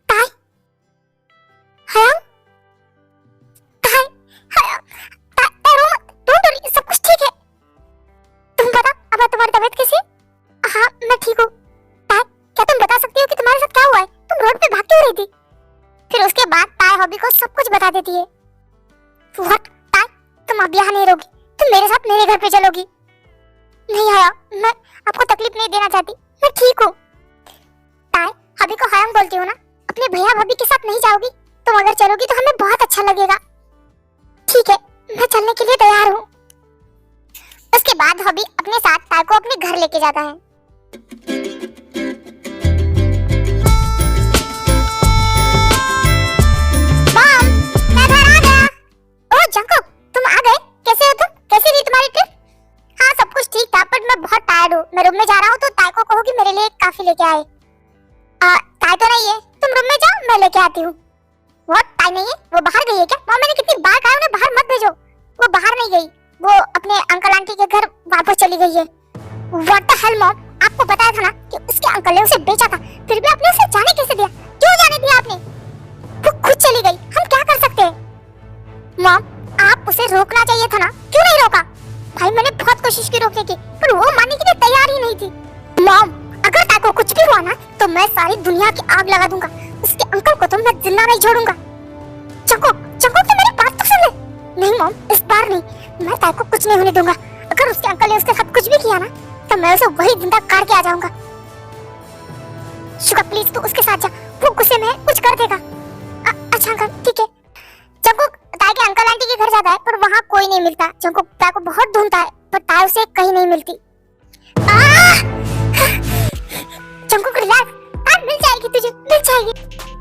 [SPEAKER 1] ताई, हयाम, ताई, हयाम, ताई रो मत, डोंट वरी, सब कुछ ठीक है। तुम बता, अब तुम्हारी तबीयत कैसी है? हाँ मैं ठीक हूँ। ताई, क्या तुम बता सकती हो कि तुम्हारे साथ क्या हुआ है? तुम रोड पे भाग क्यों रही थी? फिर उसके बाद ताई हॉबी को सब कुछ बता देती है। व्हाट? ताई, तुम अब यहाँ नहीं रहोगी, तुम मेरे साथ मेरे घर पे चलोगी। नहीं हया, मैं आपको तकलीफ नहीं देना चाहती, मैं ठीक हूँ। ताई, हबी को हयाम बोलती हूँ ना, अपने भैया भाभी के साथ नहीं जाओगी? तुम अगर चलोगी तो हमें बहुत अच्छा लगेगा। ठीक है, मैं चलने के लिए तैयार हूँ। उसके बाद हबी अपने साथ ताई को अपने घर लेके जाता है। मॉम, मैं घर आ गया। ओह जंकुक, तुम आ गए? कैसे हो तुम? कैसी रही तुम्हारी ट्रिप? हाँ सब कुछ ठीक था, बट मैं बहुत टायर्ड हूँ। मैं रूम में जा रहा हूँ, तो ताई को कहो कि मेरे लिए एक कॉफी लेके आए। ताई तो नहीं है, तुम रूम में जाओ, मैं लेके आती हूँ। व्हाट? ताई नहीं है? वो बाहर गई है क्या? मॉम मैंने कितनी बार कहा उन्हें बाहर मत भेजो। वो बाहर नहीं गई, वो अपने अंकल आंटी के घर वापस चली गई है। व्हाट द हेल मॉम, आपको बताया था ना कि उसके अंकल ने उसे बेचा था, फिर भी आपने उसे जाने कैसे दिया? क्यों जाने दिया आपने? वो खुद चली गई, हम क्या कर सकते हैं? मॉम, आप उसे रोकना चाहिए था ना, क्यों नहीं रोका? भाई मैंने बहुत कोशिश की रोकने की, पर वो मानने के लिए तैयार ही नहीं थी। मॉम, अगर ताई को कुछ भी हुआ ना, तो मैं सारी दुनिया की आग लगा दूंगा। उसके अंकल को तो मैं जिंदा नहीं छोड़ूंगा। चंको, चंको तो मेरी बात तो सुन ले। नहीं मॉम, इस बार नहीं, मैं ताई को कुछ नहीं होने दूंगा। अगर उसके अंकल ने उसके साथ कुछ भी किया ना, तो मैं उसे वही जिंदा काट के आ जाऊंगा। शुगा प्लीज तू उसके साथ जा, वो गुस्से में कुछ कर देगा। अच्छा अंकल ठीक है। चंको ताई के अंकल आंटी के घर जाता है, पर वहाँ कोई नहीं मिलता। चंको ताई को बहुत ढूंढता है, पर ताई उसे कहीं नहीं मिलती। चंको रिलैक्स, ताई मिल जाएगी तुझे, मिल जाएगी।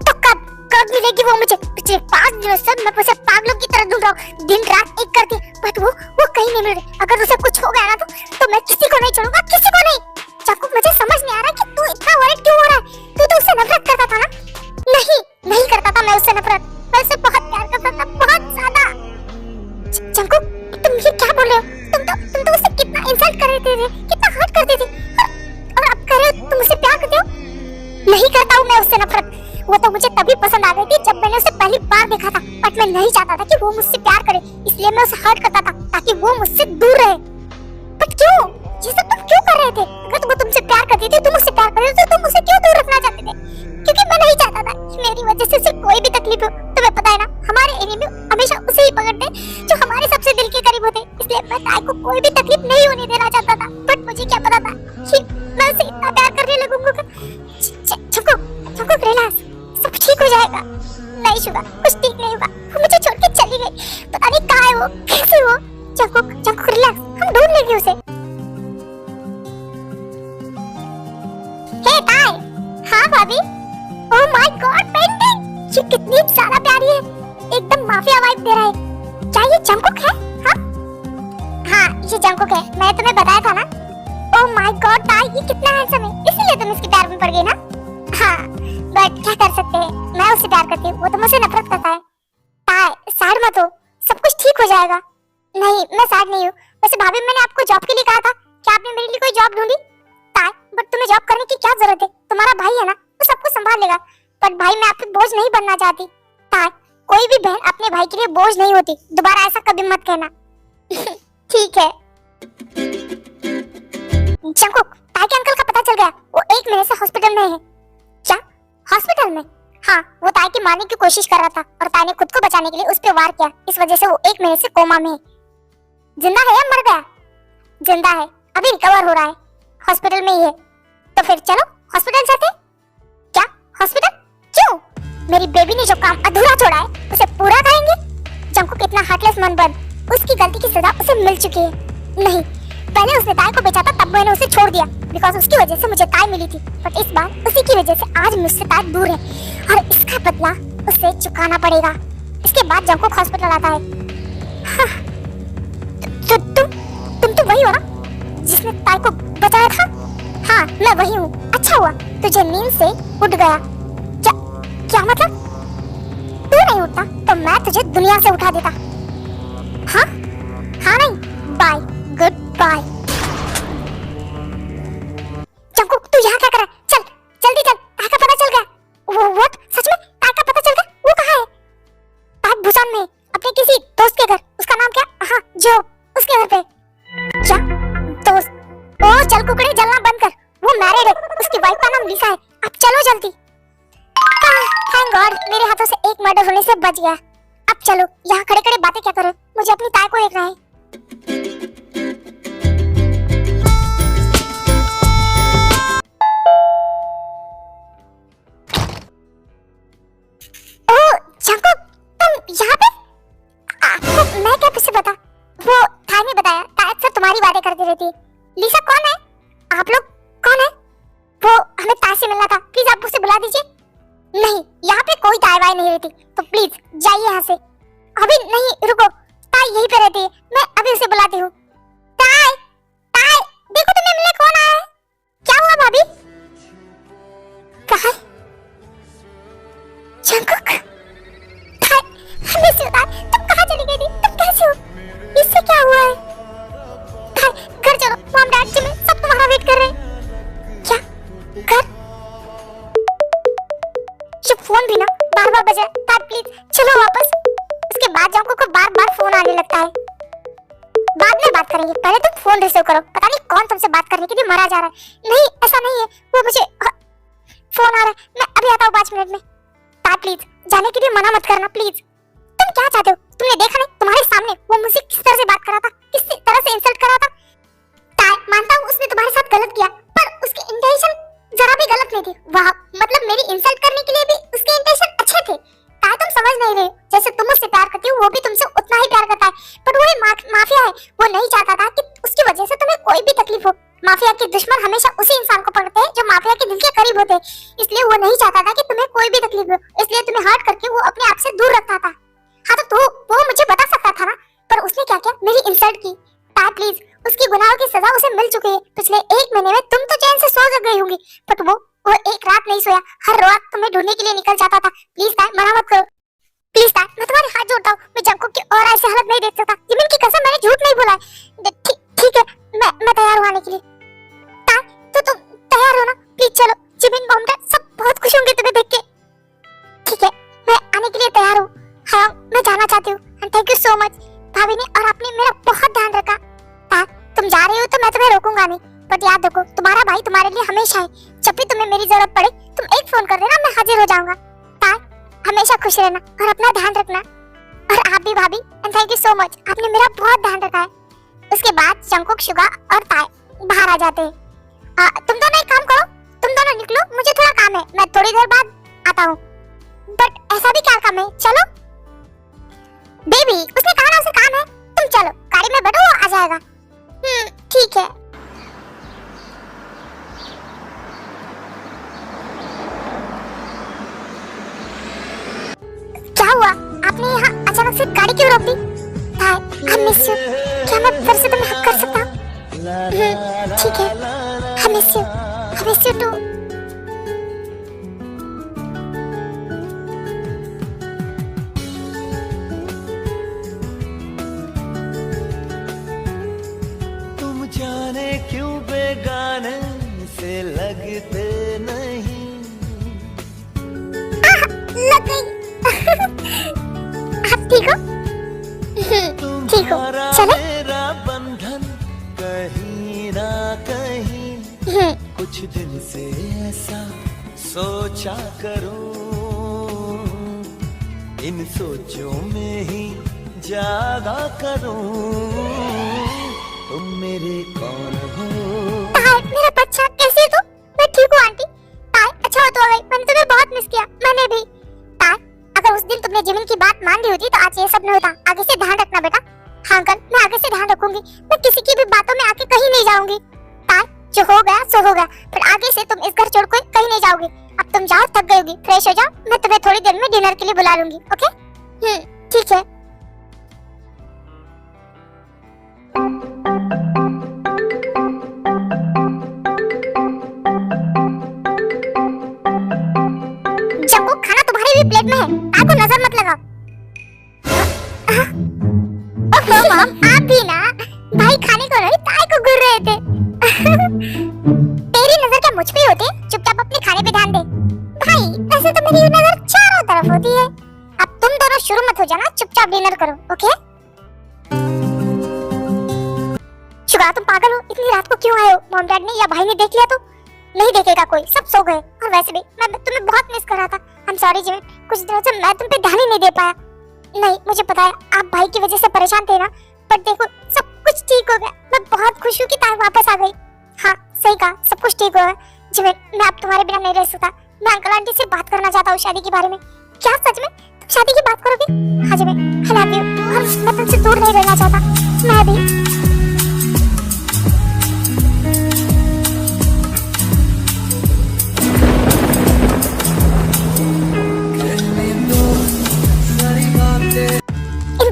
[SPEAKER 1] तो कब कब मिलेगी वो मुझे? पिछले 5 दिनों से मैं उसे पागलों की तरह ढूंढ रहा हूँ, दिन रात एक करके, बट वो कहीं नहीं मिल रही। अगर उसे कुछ हो गया ना, तो मैं किसी को नहीं छोड़ूंगा, किसी को नहीं। चंको मुझे समझ नहीं आ रहा कि तू इतना वरीड क्यों हो रहा है? तू तो उससे नफरत करता था ना? नहीं करता था मैं उससे नफरत, मैं उससे बहुत प्यार करता था, बहुत ज्यादा। चंको तुम ये क्या बोल रहे हो? तुम तो उसे कितना इंसल्ट कर रहे थे, कितना हर्ट करते थे, और अब कह रहे हो तुम उसे प्यार करते हो? नहीं करता हूँ मैं उससे नफरत। वो तो मुझे तभी पसंद आ गई थी जब मैंने उसे पहली बार देखा था, बट मैं नहीं चाहता था कि वो मुझसे प्यार करे, इसलिए मैं उसे हर्ट करता था ताकि वो मुझसे दूर रहे। बट क्यों? ये सब तुम क्यों कर रहे थे? अगर वो तुमसे प्यार करती थी, तुम उससे प्यार कर रहे थे, तो तुम उसे क्यों दूर रखना चाहते थे? क्योंकि मैं नहीं चाहता था कि मेरी वजह से उसे कोई भी तकलीफ हो। तुम्हें पता है ना, हमारे एरिया में हमेशा उसे ही पकड़ते जो हमारे सबसे दिल के करीब होते, इसलिए मैं ताई को कोई भी तकलीफ नहीं होने देना चाहता था। बट मुझे क्या पता था कि मैं उसे इतना प्यार करने लगूंगा। चंको रिलैक्स, सब ठीक हो जाएगा। नहीं शुगा, कुछ ठीक नहीं होगा। वो मुझे छोड़ के चली गई, पता नहीं कहाँ है वो, कैसे वो। चंको रिलैक्स, हम ढूंढ लेंगे उसे। हे ताई। हाँ भाभी। ओह माय गॉड पेंटिंग, ये कितनी ज्यादा प्यारी है, एकदम माफिया वाइब दे रहा है। क्या ये जंकुक है? हाँ ये जंकुक है, मैंने तुम्हें बताया था ना। ओह माय गॉड ताई, ये कितना हैंडसम है, इसीलिए तुम इसके प्यार में पड़ गई ना? हाँ बट क्या कर सकते हैं, मैं उससे प्यार करती हूँ, वो तो मुझसे नफरत करता है। ताई सैड मत हो, सब कुछ ठीक हो जाएगा। नहीं मैं सैड नहीं हूँ। वैसे भाभी मैंने आपको जॉब के लिए कहा था, क्या आपने मेरे लिए कोई जॉब ढूंढी? ताई बट तुम्हें जॉब करने की क्या जरूरत है, तुम्हारा भाई है ना, वो सब कुछ संभाल लेगा। पर भाई मैं आप पे बोझ नहीं बनना चाहती। ताई कोई भी बहन अपने भाई के लिए बोझ नहीं होती, दोबारा ऐसा कभी मत कहना। ठीक है। जंकुक, ताई के अंकल का पता चल गया, वो 1 महीने से हॉस्पिटल में है। क्या हॉस्पिटल में? हाँ वो ताई की मारने की कोशिश कर रहा था, और ताई ने खुद को बचाने के लिए उस पे वार किया, इस वजह से वो 1 महीने से कोमा में है। जिंदा है या मर गया? जिंदा है, अभी रिकवर हो रहा है, हॉस्पिटल में ही है। तो फिर चलो हॉस्पिटल जाते हैं। क्या हॉस्पिटल? क्यों? मेरी बेबी ने जो काम अधूरा छोड़ा है उसे पूरा करेंगे। जंकुक कितना हार्टलेस मन बन, उसकी गलती की सजा उसे मिल चुकी है। नहीं, पहले उसने ताई को बेचा था, तब मैंने उसे छोड़ दिया, बिकॉज़ उसकी वजह से मुझे ताई मिली थी। बट इस बार उसी की वजह से आज मुझसे ताई दूर है, और इसका बदला उसे चुकाना पड़ेगा। इसके बाद जंकुक हॉस्पिटल आता है। हाँ, तुम तो वही हो ना जिसने ताई को बचाया था? हाँ मैं वही हूँ। अच्छा हुआ तुझे नींद से उठ गया। क्या मतलब? तू नहीं उठता तो मैं तुझे दुनिया से उठा देता। हाँ हाँ नहीं, बाय, गुड बाय। जंकुक तू यहाँ क्या कर रहा है? चल जल्दी चल, ताई का पता चल गया। वो व्हाट? सच में ताई का पता चल गया? वो कहाँ है? ताई बुसान में अपने किसी दोस्त के घर, उसका नाम क्या? हाँ जो, उसके घर पे। क्या दोस्त? ओ चल कुकड़े, जलना बंद कर, वो मैरिड है, उसकी वाइफ का नाम लिसा है। अब चलो जल्दी। थैंक गॉड मेरे हाथों से एक मर्डर होने से बच गया। अब चलो, यहाँ खड़े खड़े बातें क्या करो, मुझे अपनी ताई को देखना है। ओह जंकुक, तुम यहाँ पे? आपको मैं क्या पीछे बता? वो ताई ने बताया, ताई अक्सर तुम्हारी बातें करती रहती है। लिसा कौन है? आप लोग कौन है? वो हमें ताई से मिलना था, प्लीज आप उसे बुला दीजिए। नहीं, यहाँ पे कोई ताई वाई नहीं रहती, तो प्लीज जाइए यहाँ से। अभी नहीं, रुको, ताई यहीं पे रहती है, मैं अभी उसे बुलाती हूँ। ताई, ताई, देखो तुम्हें मिलने कौन आया है। क्या हुआ भाभी? कहाँ? जंकुक, ताई, हमें से ताई, तुम कहाँ चली गई थी? तुम कैसे हो? इससे क्या हुआ है? ताई, घर चलो, मॉम डैड जी में सब तुम्हारा वेट कर रहे हैं। क्या? घर? ये फोन भी ना बार-बार बजा, ताई प्लीज चलो वापस। उसके बाद जंकुक को बार-बार फोन आने लगता है। बाद में बात करेंगे, पहले तुम फोन रिसीव करो। पता नहीं कौन तुमसे बात करने के लिए मरा जा रहा है। नहीं ऐसा नहीं है, वो मुझे फोन आ रहा है, मैं अभी आता हूँ 5 मिनट में। ताई प्लीज जाने के लिए मना मत करना प्लीज। तुम क्या चाहते हो? तुमने देखा नहीं तुम्हारे सामने वो मुझसे किस तरह से बात कर रहा था, किस तरह से इंसल्ट कर रहा था। ताई मानता हूँ उसने तुम्हारे साथ गलत किया, पर उसके इंटेंशन जरा भी गलत नहीं थे। वाह, मतलब मेरी इंसल्ट करने के लिए भी उसके इंटेंशन अच्छे थे। ताई तुम समझ नहीं रहे, जैसे तुम उससे प्यार करती हो वो भी तुमसे उतना ही प्यार करता है, पर वो माफिया है। वो नहीं चाहता था कि उसकी वजह से तुम्हें कोई भी तकलीफ हो। माफिया के दुश्मन हमेशा उसी इंसान को पकड़ते हैं जो माफिया के दिल के करीब होते हैं, इसलिए वो नहीं चाहता था कि तुम्हें कोई भी तकलीफ हो, इसलिए तुम्हें हर्ट करके वो अपने आप से दूर रखता था। हाँ तो वो मुझे बता सकता था ना, पर उसने क्या किया? मेरी इंसल्ट की। ताई प्लीज, उसकी गुनाहों की सजा उसे मिल चुकी है। पिछले 1 महीने में तुम तो चैन से सो गई होंगी, बट वो एक रात नहीं सोया, हर रात तुम्हें ढूंढने के लिए निकल जाता था। प्लीज ताई मना मत करो, प्लीज ताई, मैं तुम्हारे हाथ जोड़ता हूँ, मैं जंकुक की और ऐसी हालत नहीं देख सकता। जिमिन की कसम, मैंने झूठ नहीं बोला है। ठीक है, मैं तैयार हूँ आने के लिए। ताई तो तुम तैयार हो ना? प्लीज चलो, जिमिन मॉम डैड सब बहुत खुश होंगे तुम्हें देख के। ठीक है, मैं आने के लिए तैयार हूँ। हाँ मैं जाना चाहती हूँ, and thank you so much भाभी ने और आपने मेरा बहुत ध्यान रखा। ताई तुम जा रही हो तो मैं तुम्हें रोकूंगा नहीं, बट याद रखो तुम्हारा भाई तुम्हारे लिए हमेशा है। जब भी तुम्हें मेरी जरूरत पड़े तुम एक फोन कर देना, मैं हाजिर हो जाऊंगा। ताई हमेशा खुश रहना और अपना ध्यान रखना। और आप भी भाभी, and thank you so much, आपने मेरा बहुत ध्यान रखा है। उसके बाद जंकुक, शुगा और ताई बाहर आ जाते हैं। तुम दोनों एक काम करो, तुम दोनों निकलो, मुझे थोड़ा काम है, मैं थोड़ी देर बाद आता हूँ। बट ऐसा भी क्या काम है? चलो बेबी, उसने कहा ना उसे काम है, तुम चलो गाड़ी में बैठो, वो आ जाएगा। ठीक है। क्या हुआ? आपने यहाँ अचानक से गाड़ी क्यों रोक दी? ताई आई मिस यू, क्या मैं फिर से तुम्हें हक कर सकता हूँ? ठीक है, आई मिस यू टू।
[SPEAKER 2] जाने क्यों बेगाने से लगते नहीं।
[SPEAKER 1] लग गई। आप ठीक हो? ठीक हो, चले?
[SPEAKER 2] मेरा बंधन कहीं ना कहीं, कुछ दिन से ऐसा सोचा करूं, इन सोचों में ही जागा करूं। तुम मेरे कौन हो?
[SPEAKER 1] ताई मेरा बच्चा, कैसे हो तुम? मैं ठीक हूँ आंटी। ताई अच्छा हो तो आ गई, मैंने तुम्हें बहुत मिस किया। मैंने भी। ताई अगर उस दिन तुमने जिमिन की बात मान ली होती तो आज ये सब नहीं होता। आगे से ध्यान रखना बेटा। हाँ अंकल, मैं आगे से ध्यान रखूंगी, मैं किसी की भी बातों में आके कहीं नहीं जाऊंगी। ताई जो हो गया सो हो गया, पर आगे से तुम इस घर छोड़ कर कहीं नहीं जाओगी। अब तुम जाओ, थक गई होगी, फ्रेश हो जाओ, मैं तुम्हें थोड़ी देर में डिनर के लिए बुला लूंगी। ओके? ठीक है। प्लेट में है, ताई को नजर मत लगाओ। ओहो मॉम, आप भी ना भाई खाने को नहीं ताई को घूर रहे थे। तेरी नजर क्या मुझ पे होती है? चुपचाप अपने खाने पे ध्यान दे। भाई ऐसे तो मेरी नजर चारों तरफ होती है। अब तुम दोनों शुरू मत हो जाना, चुपचाप डिनर करो, ओके? शुगा तुम पागल हो, इतनी रात को क्यों आए हो? मॉम डैड ने या भाई ने देख लिया तो? नहीं देखेगा कोई, सब सो गए। और वैसे भी मैं तुम्हें बहुत मिस कर रहा था। आई एम सॉरी जिमिन, कुछ दिनों से मैं तुम पे ध्यान ही नहीं दे पाया। नहीं मुझे पता है आप भाई की वजह से परेशान थे ना, पर देखो सब कुछ ठीक हो गया। मैं बहुत खुश हूँ कि ताई वापस आ गई। हाँ सही कहा, सब कुछ ठीक हो गया। जिमिन मैं अब तुम्हारे बिना नहीं रह सकता। मैं अंकल आंटी से बात करना चाहता हूँ शादी के बारे में। क्या सच में तुम शादी की बात करोगे? हाँ जिमिन, आई लव यू और मैं तुमसे दूर नहीं रहना चाहता। मैं भी।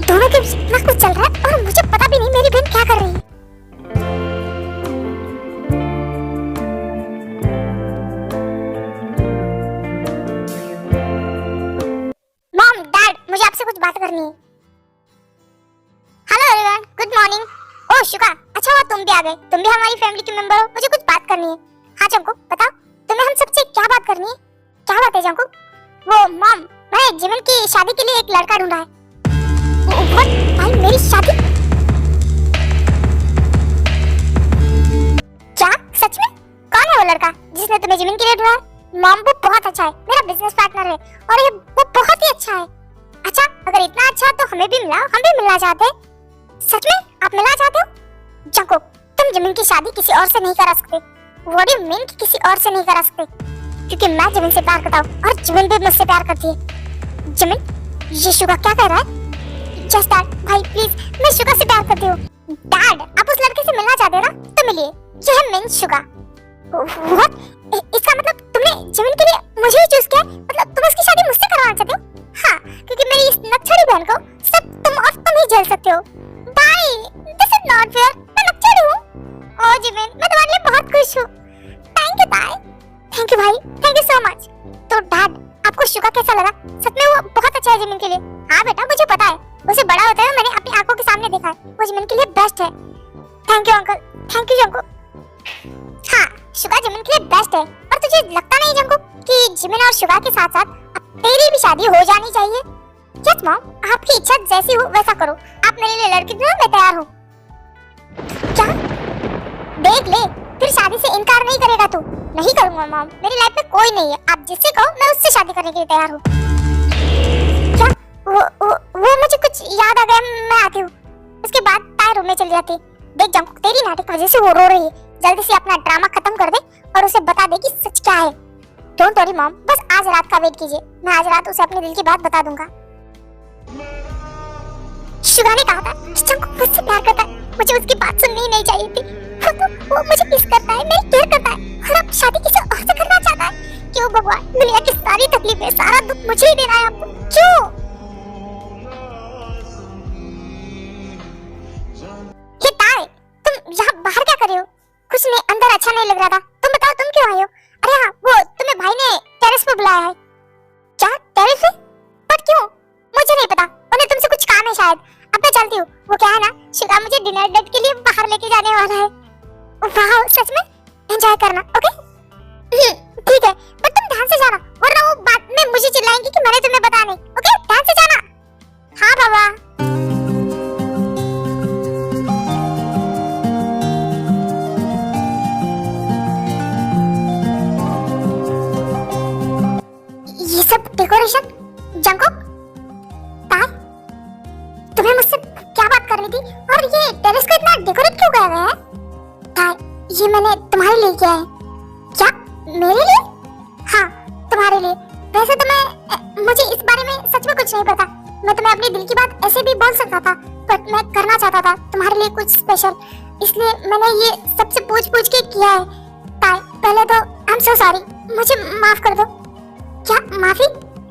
[SPEAKER 1] दोनों के बीच इतना कुछ चल रहा है और मुझे पता भी नहीं मेरी बहन क्या कर रही है। मॉम डैड मुझे आपसे कुछ बात करनी है। Hello everyone, good morning. Oh शुगा, अच्छा हुआ तुम भी आ गए। तुम भी हमारी फैमिली के मेंबर हो। मुझे कुछ बात करनी है। हाँ जंकू बताओ, तुम्हें हम सबसे क्या बात करनी है? क्या बात है जंकू? वो मॉम, मैं जिमिन की शादी के लिए एक लड़का ढूंढा है। भाई मेरी शादी? क्या सच में? कौन है वो लड़का जिसने तुम्हें जिमिन के लिए ढूंढा है? मॉम वो बहुत अच्छा है, मेरा बिजनेस पार्टनर है और ये वो बहुत ही अच्छा है। अच्छा अगर इतना अच्छा तो हमें भी मिला, हम भी मिलना चाहते हैं। सच में आप मिलना चाहते हो? जंको तुम जिमिन की शादी किसी और से नहीं करा सकते। व्हाट यू मीन कि किसी और से नहीं करा सकते? क्योंकि मैं जिमिन से प्यार करता हूँ और जिमिन भी मुझसे प्यार करती है। जिमिन ये शुगा क्या कर रहा है? जस्ट डैड भाई प्लीज, मैं शुगा से प्यार करती हूँ। डैड आप उस लड़के से मिलना चाहते हो ना, तो मिलिए। ये है मीन शुगा। व्हाट? इसका मतलब तुमने जिमिन के लिए मुझे ही चूज किया? मतलब तुम उसकी शादी मुझसे करवाना चाहते हो? हाँ क्योंकि मेरी इस नक्चड़ी बहन को सब तुम ही झेल सकते हो। भाई दिस इज नॉट फेयर, मैं नक्चड़ी हूँ। ओह जिमिन मैं तुम्हारे लिए बहुत खुश हूँ। थैंक यू ताई। थैंक यू भाई, थैंक यू सो मच। तो डैड आपको शुगा कैसा लगा? सच में वो बहुत अच्छा है जिमिन के लिए। हाँ बेटा मुझे पता है, उसे बड़ा होते हुए मैंने अपनी आंखों के सामने देखा है। वो जिमिन के लिए बेस्ट है। Thank you uncle, thank you जंकू। हाँ शुगा जिमिन के लिए बेस्ट है। और तुझे लगता नहीं जंकू कि जिमिन और शुगा के साथ साथ अब तेरी भी शादी हो जानी चाहिए? यस मॉम, आपकी इच्छा जैसी हो वैसा करो। आप मेरे लिए लड़की ढूंढो, मैं तैयार हूँ। क्या? देख ले, फिर शादी से इनकार नहीं करेगा तू? नहीं करूंगा मॉम, मेरी लाइफ में कोई नहीं है। आप जिससे कहो मैं उससे शादी करने के लिए तैयार हूँ। क्या? वो मुझे कुछ याद आ गया, मैं आती हूँ। उसके बाद ताई रूम में चली जाती। देख जंकू तेरी नाटक की वजह से वो रो रही है। जल्दी से अपना ड्रामा खत्म कर दे और उसे बता दे कि सच क्या है। डोंट वरी मॉम, बस आज रात का वेट कीजिए। मैं आज रात उसे अपने दिल की बात बता दूंगा। शुगा ने कहा था कि जंकू मुझसे प्यार करता है। मुझे उसकी बात सुननी ही नहीं चाहिए थी। वो मुझे किस करता है, मेरी केयर करता है और अब शादी किसी और से करना चाहता है। क्यों भगवान, दुनिया की सारी तकलीफें सारा दुख मुझे ही देना है आपको? क्यों? ये ताई तुम यहाँ बाहर क्या कर रही हो? कुछ नहीं, अंदर अच्छा नहीं लग रहा था। तुम बताओ तुम क्यों आई हो? अरे हाँ वो तुम्हें भाई ने टेरेस पे बुलाया है। क्या टेरेस पे? पर क्यों? मुझे नहीं पता, उन्हें तुमसे कुछ काम है शायद। अब मैं चलती हूँ। वो क्या है ना, शिगा मुझे डिनर डेट के लिए बाहर लेके जाने वाला है। वाह सच में? एंजॉय करना, ओके? ठीक है, पर तुम ध्यान से जाना वरना वो बाद में मुझे चिल्लाएंगी कि मैंने तुम्हें बताया नहीं। ओके ध्यान से जाना। हाँ बाबा। ये सब डेकोरेशन जंको ताई, तुम्हें मुझसे क्या बात करनी थी? और ये टेरेस को इतना डेकोरेट क्यों किया गया है? ताई ये मैंने तुम्हारे लिए किया है। क्या मेरे लिए? हाँ तुम्हारे लिए। वैसे तो मुझे इस बारे में सच में कुछ नहीं पता। मैं तुम्हें अपने दिल की बात ऐसे भी बोल सकता था, पर मैं करना चाहता था तुम्हारे लिए कुछ स्पेशल, इसलिए मैंने ये सबसे पूछ के किया है। ताई पहले तो आई एम सो सॉरी, मुझे माफ कर दो। क्या माफी?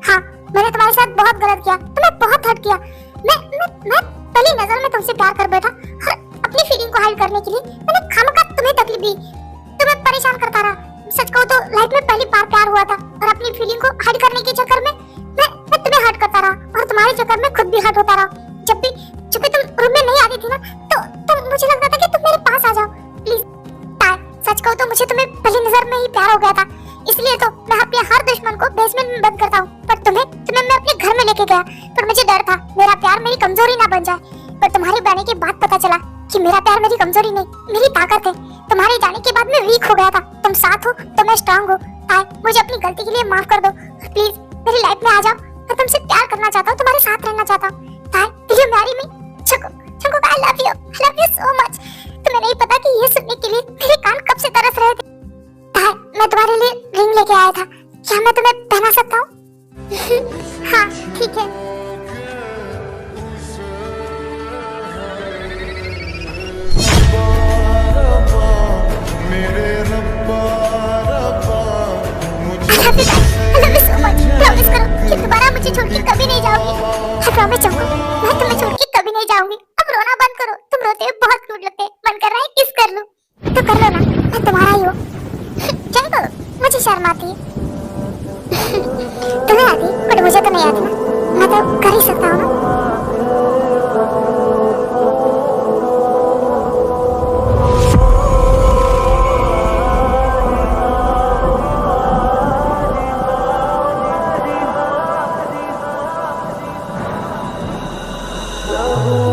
[SPEAKER 1] हाँ मैंने तुम्हारे साथ बहुत गलत किया, तुम्हें बहुत हर्ट किया। मैं पहली नजर में तुमसे प्यार कर बैठा और अपनी फीलिंग को हाइड करने के लिए मैंने खामखा तुम्हें तकलीफ दी, तुम्हें परेशान करता रहा। सच कहूं तो लाइफ में पहली बार प्यार हुआ था और अपनी फीलिंग को हाइड करने के चक्कर में मैं तुम्हें हर्ट करता रहा और तुम्हारे चक्कर में खुद भी हर्ट होता रहा। जब भी तुम रूम में नहीं गया था, इसलिए तो मैं अपने हर दुश्मन को बेसमेंट में बंद करता हूँ। पर तुम्हें मैं अपने घर में लेके गया, पर मुझे डर था मेरा प्यार मेरी कमजोरी ना बन जाए। पर तुम्हारे जाने के बाद पता चला कि मेरा प्यार मेरी कमजोरी नहीं, मेरी ताकत है। तुम्हारे जाने के बाद मैं वीक हो गया था, तुम साथ हो तो मैं स्ट्रांग हूँ। ताई, मुझे अपनी गलती के लिए माफ कर दो, प्लीज मेरी लाइफ में आ जाओ। मैं तुमसे प्यार करना चाहता हूँ, तुम्हारे साथ रहना चाहता हूँ। ताई, विल यू मैरी मी? चंगो, I love you so much. तुम्हें नहीं पता कि ये सुनने के लिए मेरे कान कब से तरस रहे थे। ताई, मैं तुम्हारे लिए रिंग लेके आया था, क्या मैं तुम्हें पहना सकता हूँ? हाँ ठीक है। प्रॉमिस करो कि दोबारा मुझे छोड़ के कभी नहीं जाओगी। आई प्रॉमिस चंगो, मैं तुम्हें छोड़ के कभी नहीं जाऊंगी। अब रोना बंद करो, तुम रोते हुए बहुत क्यूट लगते हैं। मन कर रहा है किस कर लूं, तो कर लो ना, मैं तुम्हारा ही हूँ। चंगो, मुझे शर्म आती है। तुम्हें आती, बट मुझे तो नहीं आती ना, मैं तो कर ही सकता हूँ ना।
[SPEAKER 2] हो